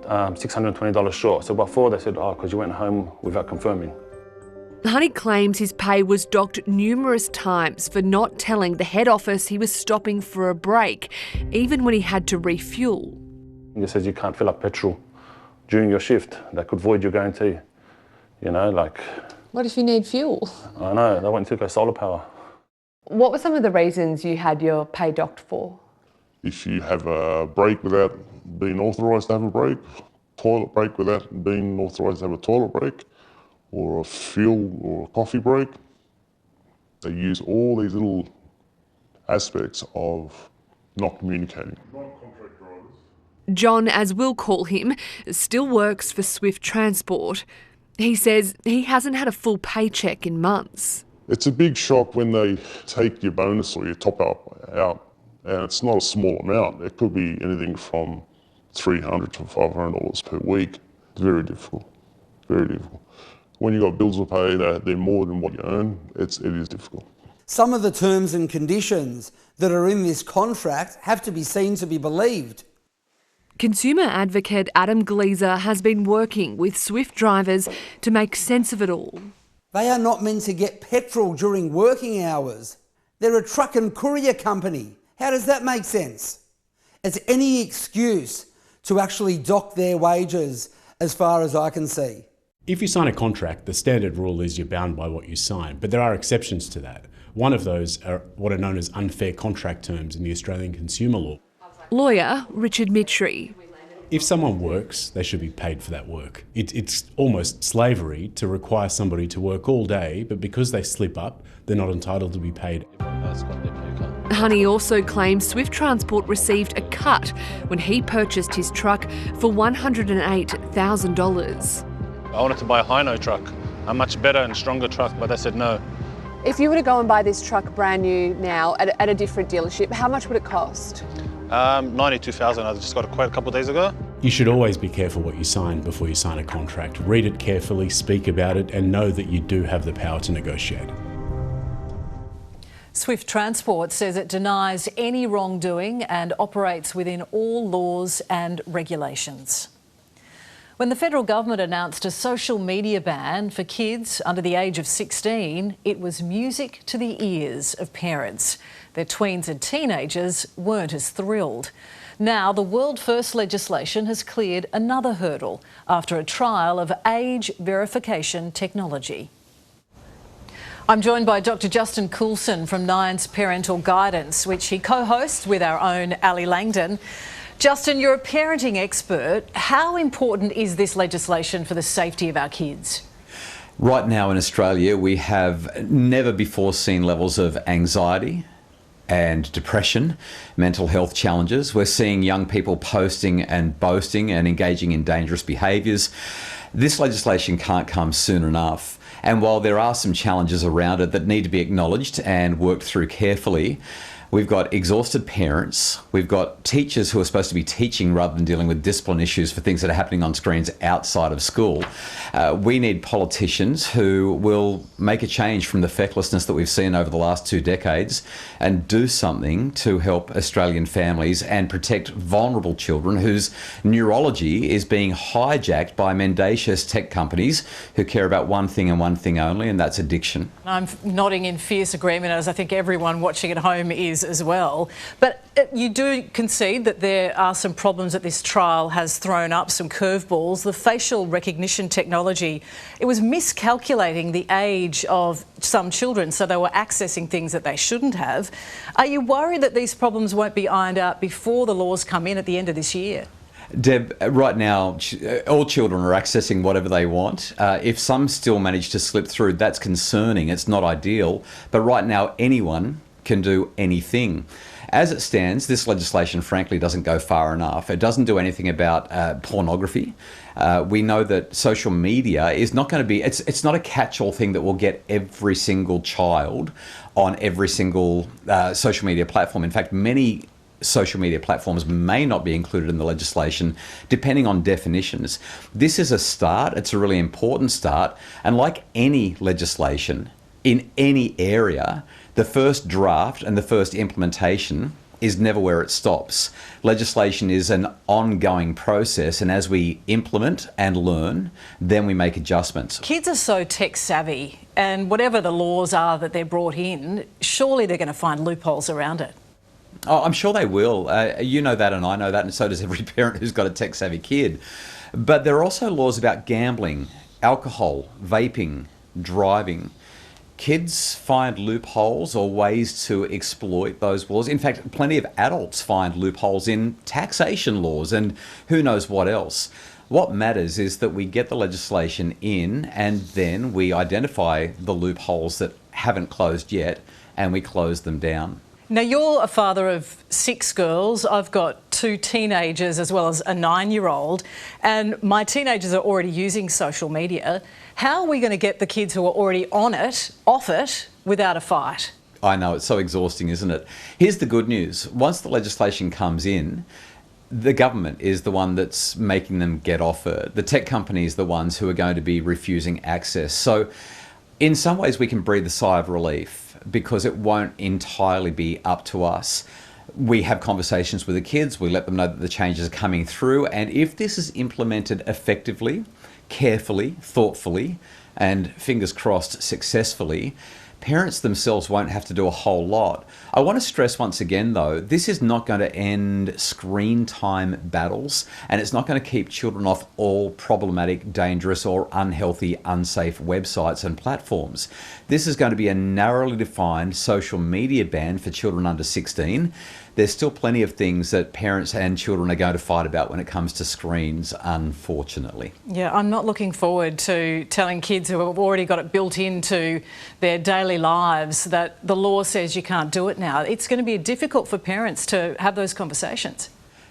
$620 short. So before they said, oh, because you went home without confirming. Honey claims his pay was docked numerous times for not telling the head office he was stopping for a break, even when he had to refuel. It says you can't fill up petrol during your shift. That could void your guarantee. You know, like... What if you need fuel? I know, they went to go solar power. What were some of the reasons you had your pay docked for? If you have a break without being authorised to have a break, toilet break without being authorised to have a toilet break, or a fuel or a coffee break, they use all these little aspects of not communicating. John, as we'll call him, still works for Swift Transport. He says he hasn't had a full paycheck in months. It's a big shock when they take your bonus or your top up out, and it's not a small amount. It could be anything from $300 to $500 per week. It's very difficult, very difficult. When you've got bills to pay, they're more than what you earn. It is difficult. Some of the terms and conditions that are in this contract have to be seen to be believed. Consumer advocate Adam Gleeser has been working with Swift drivers to make sense of it all. They are not meant to get petrol during working hours. They're a truck and courier company. How does that make sense? It's any excuse to actually dock their wages, as far as I can see. If you sign a contract, the standard rule is you're bound by what you sign, but there are exceptions to that. One of those are what are known as unfair contract terms in the Australian consumer law. Lawyer Richard Mitri. If someone works, they should be paid for that work. It's almost slavery to require somebody to work all day, but because they slip up, they're not entitled to be paid. Honey also claims Swift Transport received a cut when he purchased his truck for $108,000. I wanted to buy a high-no truck, a much better and stronger truck, but they said no. If you were to go and buy this truck brand new now at a different dealership, how much would it cost? $92,000. I just got a quote a couple of days ago. You should always be careful what you sign before you sign a contract. Read it carefully, speak about it, and know that you do have the power to negotiate. Swift Transport says it denies any wrongdoing and operates within all laws and regulations. When the federal government announced a social media ban for kids under the age of 16, it was music to the ears of parents. Their tweens and teenagers weren't as thrilled. Now, the world-first legislation has cleared another hurdle after a trial of age verification technology. I'm joined by Dr. Justin Coulson from NIMH Parental Guidance, which he co-hosts with our own Ali Langdon. Justin, you're a parenting expert. How important is this legislation for the safety of our kids? Right now in Australia, we have never before seen levels of anxiety and depression, mental health challenges. We're seeing young people posting and boasting and engaging in dangerous behaviours. This legislation can't come soon enough. And while there are some challenges around it that need to be acknowledged and worked through carefully, we've got exhausted parents, we've got teachers who are supposed to be teaching rather than dealing with discipline issues for things that are happening on screens outside of school. We need politicians who will make a change from the fecklessness that we've seen over the last 2 decades and do something to help Australian families and protect vulnerable children whose neurology is being hijacked by mendacious tech companies who care about one thing and one thing only, and that's addiction. I'm nodding in fierce agreement, as I think everyone watching at home is as well. But you do concede that there are some problems that this trial has thrown up, some curveballs. The facial recognition technology, it was miscalculating the age of some children, so they were accessing things that they shouldn't have. Are you worried that these problems won't be ironed out before the laws come in at the end of this year? Deb, right now, all children are accessing whatever they want. If some still manage to slip through, that's concerning. It's not ideal. But right now, anyone can do anything. As it stands, this legislation frankly doesn't go far enough. It doesn't do anything about pornography. We know that social media is not going to be, it's not a catch-all thing that will get every single child on every single social media platform. In fact, many social media platforms may not be included in the legislation, depending on definitions. This is a start. It's a really important start. And like any legislation in any area, the first draft and the first implementation is never where it stops. Legislation is an ongoing process, and as we implement and learn, then we make adjustments. Kids are so tech savvy, and whatever the laws are that they're brought in, surely they're going to find loopholes around it. Oh, I'm sure they will. You know that and I know that, and so does every parent who's got a tech-savvy kid. But there are also laws about gambling, alcohol, vaping, driving. Kids find loopholes or ways to exploit those laws. In fact, plenty of adults find loopholes in taxation laws and who knows what else. What matters is that we get the legislation in and then we identify the loopholes that haven't closed yet and we close them down. Now, you're a father of 6 girls. I've got 2 teenagers as well as a 9-year-old, and my teenagers are already using social media. How are we going to get the kids who are already on it, off it, without a fight? I know, it's so exhausting, isn't it? Here's the good news. Once the legislation comes in, the government is the one that's making them get off it. The tech companies are the ones who are going to be refusing access. So in some ways we can breathe a sigh of relief because it won't entirely be up to us. We have conversations with the kids, we let them know that the changes are coming through, and if this is implemented effectively, carefully, thoughtfully, and fingers crossed successfully, parents themselves won't have to do a whole lot. I want to stress once again though, this is not going to end screen time battles, and it's not going to keep children off all problematic, dangerous or unhealthy, unsafe websites and platforms. This is going to be a narrowly defined social media ban for children under 16. There's still plenty of things that parents and children are going to fight about when it comes to screens, unfortunately. Yeah, I'm not looking forward to telling kids who have already got it built into their daily lives that the law says you can't do it now. It's going to be difficult for parents to have those conversations.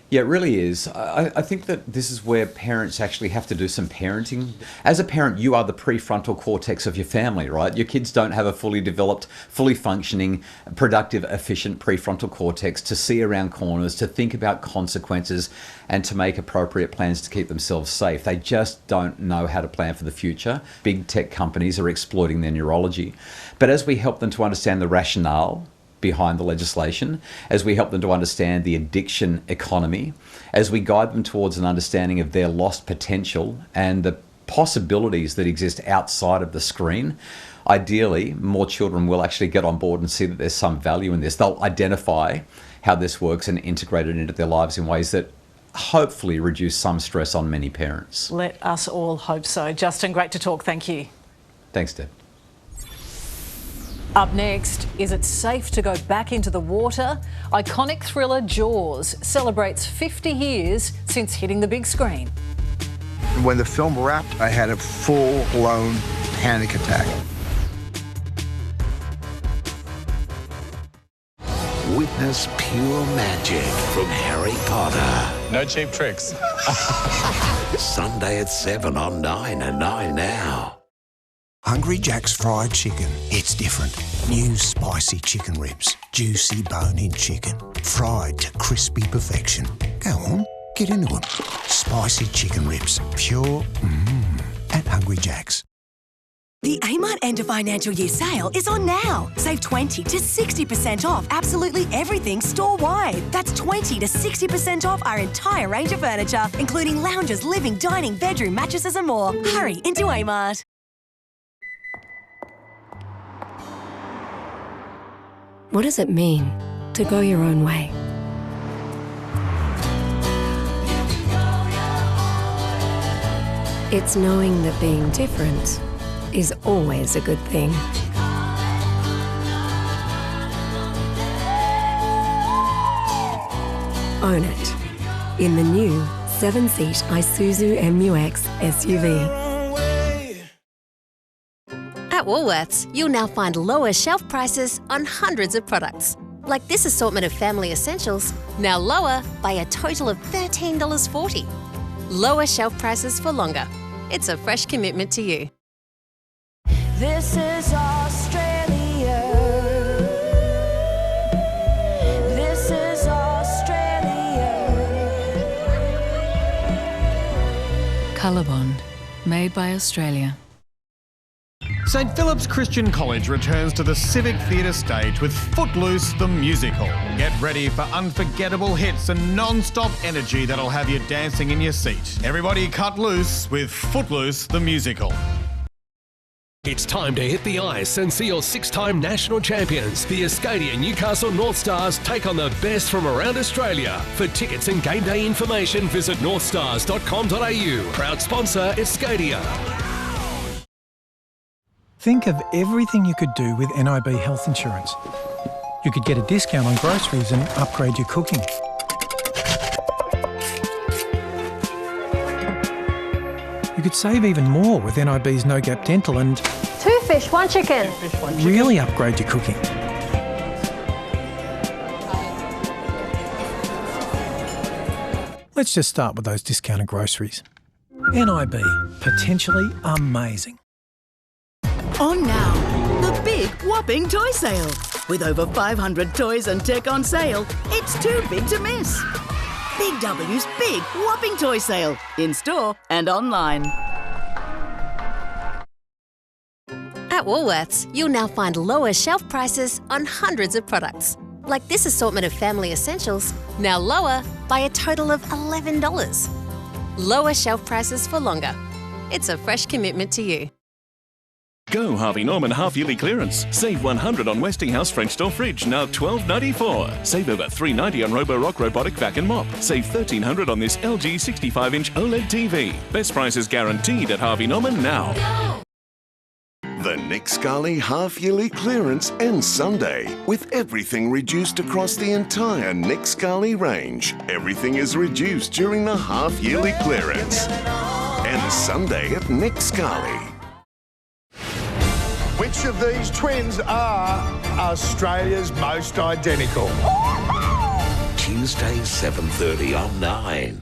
Yeah, it really is. I think that this is where parents actually have to do some parenting. As a parent, you are the prefrontal cortex of your family, right? Your kids don't have a fully developed, fully functioning, productive, efficient prefrontal cortex to see around corners, to think about consequences, and to make appropriate plans to keep themselves safe. They just don't know how to plan for the future. Big tech companies are exploiting their neurology. But as we help them to understand the rationale behind the legislation, as we help them to understand the addiction economy, as we guide them towards an understanding of their lost potential and the possibilities that exist outside of the screen, ideally more children will actually get on board and see that there's some value in this. They'll identify how this works and integrate it into their lives in ways that hopefully reduce some stress on many parents. Let us all hope so. Justin, great to talk. Thank you. Thanks, Deb. Up next, is it safe to go back into the water? Iconic thriller Jaws celebrates 50 years since hitting the big screen. When the film wrapped, I had a full-blown panic attack. Witness pure magic from Harry Potter. No cheap tricks. Sunday at 7 on 9 and 9 now. Hungry Jack's fried chicken. It's different. New spicy chicken ribs. Juicy bone-in chicken. Fried to crispy perfection. Go on, get into them. Spicy chicken ribs. Pure at Hungry Jack's. The Amart End of Financial Year sale is on now. Save 20 to 60% off absolutely everything store-wide. That's 20 to 60% off our entire range of furniture, including lounges, living, dining, bedroom, mattresses and more. Hurry into Amart. What does it mean to go your own way? It's knowing that being different is always a good thing. Own it in the new 7-seat Isuzu MU-X SUV. At Woolworths, you'll now find lower shelf prices on hundreds of products. Like this assortment of family essentials, now lower by a total of $13.40. Lower shelf prices for longer. It's a fresh commitment to you. This is Australia. This is Australia. Colorbond, made by Australia. St Philip's Christian College returns to the Civic Theatre stage with Footloose the Musical. Get ready for unforgettable hits and non-stop energy that'll have you dancing in your seat. Everybody cut loose with Footloose the Musical. It's time to hit the ice and see your six-time national champions. The Escadia Newcastle North Stars take on the best from around Australia. For tickets and game day information, visit northstars.com.au. Proud sponsor, Escadia. Think of everything you could do with NIB health insurance. You could get a discount on groceries and upgrade your cooking. You could save even more with NIB's No Gap Dental and 2 fish, 1 chicken. really upgrade your cooking. Let's just start with those discounted groceries. NIB, potentially amazing. On now, the big whopping toy sale. With over 500 toys and tech on sale, it's too big to miss. Big W's big whopping toy sale, in store and online. At Woolworths, you'll now find lower shelf prices on hundreds of products. Like this assortment of family essentials, now lower by a total of $11. Lower shelf prices for longer. It's a fresh commitment to you. Go Harvey Norman half-yearly clearance. Save $100 on Westinghouse French door fridge, now $12.94. Save over $3.90 on Roborock robotic vac and mop. Save $1,300 on this LG 65-inch OLED TV. Best prices guaranteed at Harvey Norman now. The Nick Scali half-yearly clearance ends Sunday with everything reduced across the entire Nick Scali range. Everything is reduced during the half-yearly clearance. Ends Sunday at Nick Scali. Which of these twins are Australia's most identical? Tuesday, 7:30 on 9.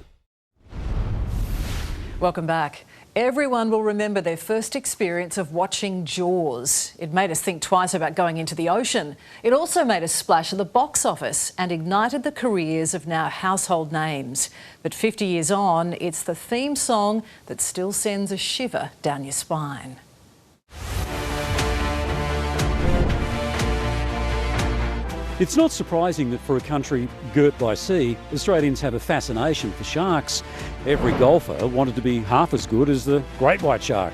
Welcome back. Everyone will remember their first experience of watching Jaws. It made us think twice about going into the ocean. It also made us splash at the box office and ignited the careers of now household names. But 50 years on, it's the theme song that still sends a shiver down your spine. It's not surprising that for a country girt by sea, Australians have a fascination for sharks. Every golfer wanted to be half as good as the great white shark.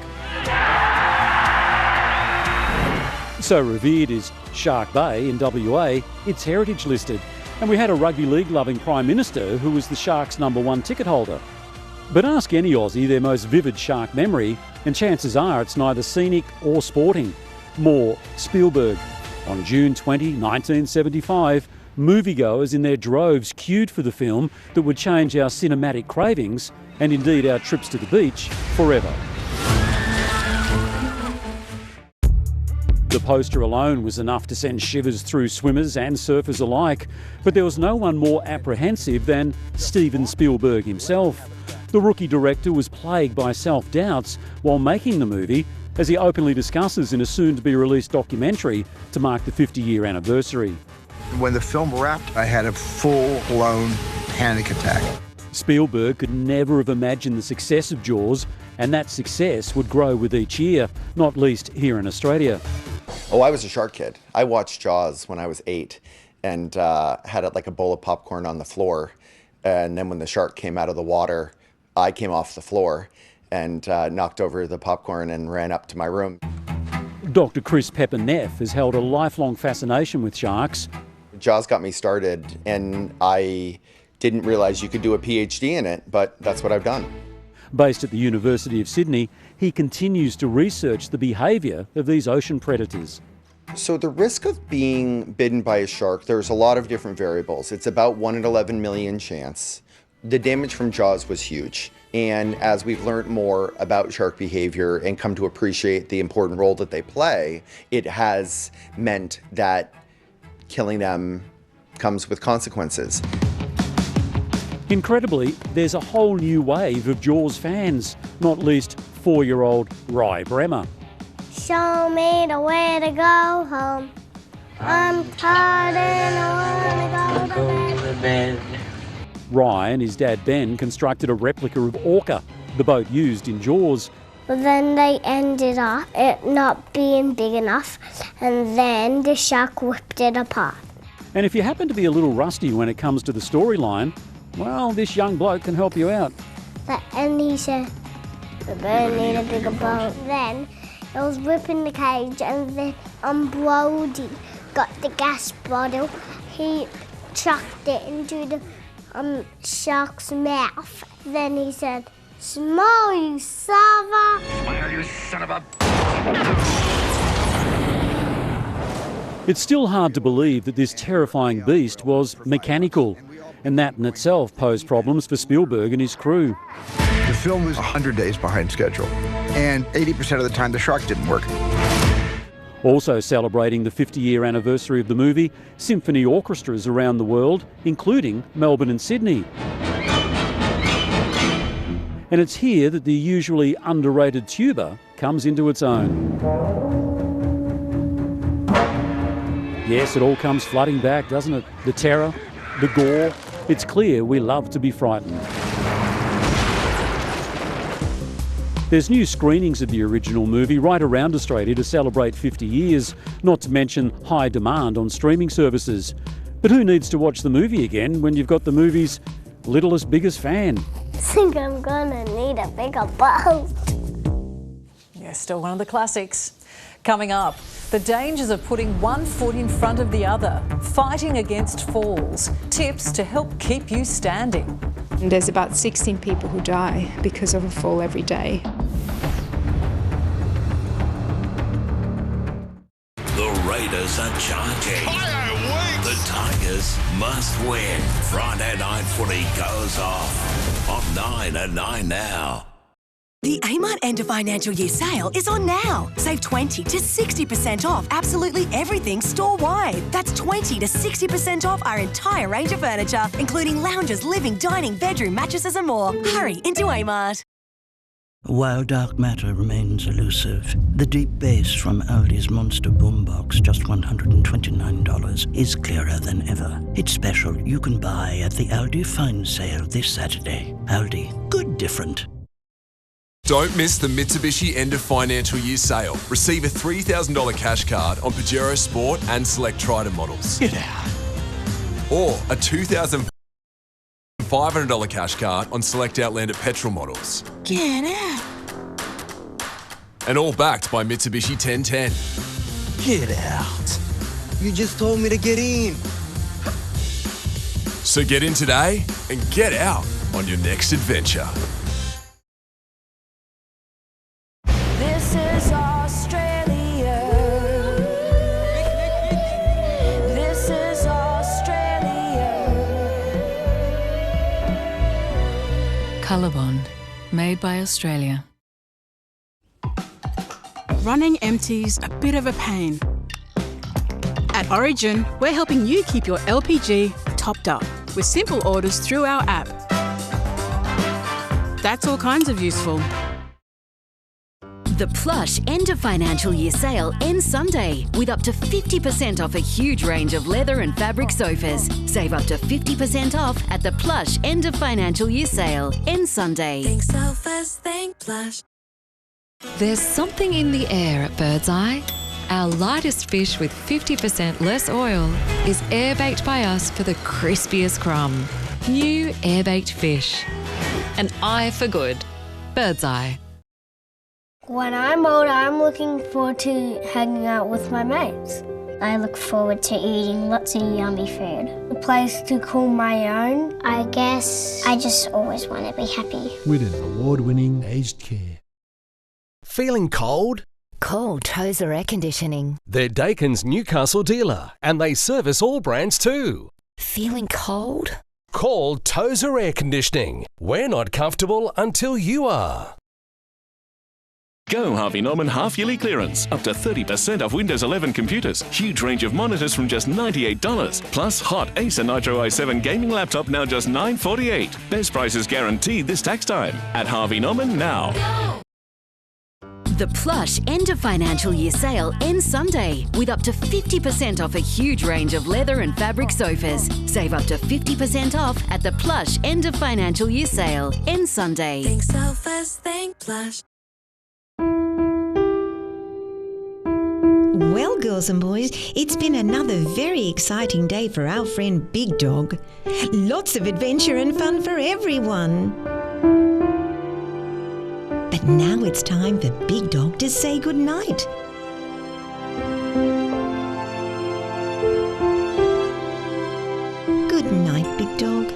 So revered is Shark Bay in WA, it's heritage listed. And we had a rugby league loving Prime Minister who was the Sharks' #1 ticket holder. But ask any Aussie their most vivid shark memory, and chances are it's neither scenic or sporting. More Spielberg. On June 20, 1975, moviegoers in their droves queued for the film that would change our cinematic cravings, and indeed our trips to the beach, forever. The poster alone was enough to send shivers through swimmers and surfers alike, but there was no one more apprehensive than Steven Spielberg himself. The rookie director was plagued by self-doubts while making the movie, as he openly discusses in a soon-to-be-released documentary to mark the 50-year anniversary. When the film wrapped, I had a full-blown panic attack. Spielberg could never have imagined the success of Jaws, and that success would grow with each year, not least here in Australia. Oh, I was a shark kid. I watched Jaws when I was 8 and had like a bowl of popcorn on the floor. And then when the shark came out of the water, I came off the floor and knocked over the popcorn and ran up to my room. Dr. Chris Pepper-Neff has held a lifelong fascination with sharks. Jaws got me started, and I didn't realise you could do a PhD in it, but that's what I've done. Based at the University of Sydney, he continues to research the behaviour of these ocean predators. So the risk of being bitten by a shark, there's a lot of different variables. It's about 1 in 11 million chance. The damage from Jaws was huge. And as we've learned more about shark behavior and come to appreciate the important role that they play, it has meant that killing them comes with consequences. Incredibly, there's a whole new wave of Jaws fans, not least 4-year-old Rye Bremer. Show me the way to go home. I'm tired and I want to go to bed. Rye and his dad Ben constructed a replica of Orca, the boat used in Jaws. But then they ended up it not being big enough, and then the shark whipped it apart. And if you happen to be a little rusty when it comes to the storyline, well, this young bloke can help you out. And he said, the bird need a bigger boat. Then it was ripping the cage, and then Brody got the gas bottle. He chucked it into the shark's mouth. Then he said, "Smile, you sava." Smile, you son of a... It's still hard to believe that this terrifying beast was mechanical, and that in itself posed problems for Spielberg and his crew. The film was 100 days behind schedule, and 80% of the time the shark didn't work. Also celebrating the 50-year anniversary of the movie, symphony orchestras around the world, including Melbourne and Sydney. And it's here that the usually underrated tuba comes into its own. Yes, it all comes flooding back, doesn't it? The terror, the gore. It's clear we love to be frightened. There's new screenings of the original movie right around Australia to celebrate 50 years, not to mention high demand on streaming services. But who needs to watch the movie again when you've got the movie's littlest, biggest fan? I think I'm gonna need a bigger boat. Yeah, still one of the classics. Coming up, the dangers of putting one foot in front of the other, fighting against falls, tips to help keep you standing. And there's about 16 people who die because of a fall every day. The Raiders are charging. The Tigers must win. Friday night footy goes off on 9 and 9 now. The Amart End of Financial Year sale is on now. Save 20 to 60% off absolutely everything store-wide. That's 20 to 60% off our entire range of furniture, including lounges, living, dining, bedroom, mattresses and more. Hurry into Amart. While dark matter remains elusive, the deep bass from Aldi's Monster Boombox, just $129, is clearer than ever. It's special you can buy at the Aldi Fine Sale this Saturday. Aldi, good different. Don't miss the Mitsubishi End of Financial Year sale. Receive a $3,000 cash card on Pajero Sport and select Triton models. Get out. Or a $2,500 cash card on select Outlander petrol models. Get out. And all backed by Mitsubishi 1010. Get out. You just told me to get in. So get in today and get out on your next adventure. This is Australia. This is Australia. Colorbond, made by Australia. Running empty's a bit of a pain. At Origin, we're helping you keep your LPG topped up with simple orders through our app. That's all kinds of useful. The Plush End of Financial Year sale ends Sunday with up to 50% off a huge range of leather and fabric sofas. Save up to 50% off at the Plush End of Financial Year sale ends Sunday. Think Selfless, think Plush. There's something in the air at Birdseye. Our lightest fish with 50% less oil is air-baked by us for the crispiest crumb. New air-baked fish. An eye for good. Birdseye. When I'm old, I'm looking forward to hanging out with my mates. I look forward to eating lots of yummy food. A place to call my own. I guess I just always want to be happy. With an award-winning aged care. Feeling cold? Call Tozer Air Conditioning. They're Dakin's Newcastle dealer, and they service all brands too. Feeling cold? Call Tozer Air Conditioning. We're not comfortable until you are. Go Harvey Norman half-yearly clearance. Up to 30% off Windows 11 computers. Huge range of monitors from just $98. Plus hot Acer Nitro i7 gaming laptop now just $948. Best prices guaranteed this tax time. At Harvey Norman now. The Plush end of financial year sale ends Sunday with up to 50% off a huge range of leather and fabric sofas. Save up to 50% off at the Plush end of financial year sale ends Sunday. Think so fast, think Plush. Well, girls and boys, it's been another very exciting day for our friend Big Dog. Lots of adventure and fun for everyone. But now it's time for Big Dog to say goodnight. Good night, Big Dog.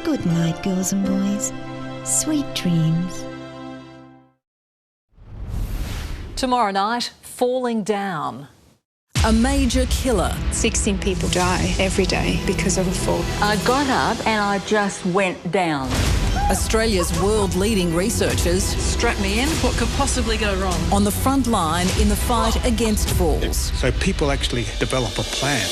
Good night, girls and boys. Sweet dreams. Tomorrow night, Falling Down. A major killer. 16 people die every day because of a fall. I got up and I just went down. Australia's world-leading researchers Strap me in. What could possibly go wrong? on the front line in the fight against falls. So people actually develop a plan.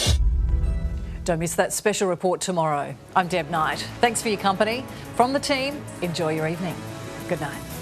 Don't miss that special report tomorrow. I'm Deb Knight. Thanks for your company. From the team, enjoy your evening. Good night.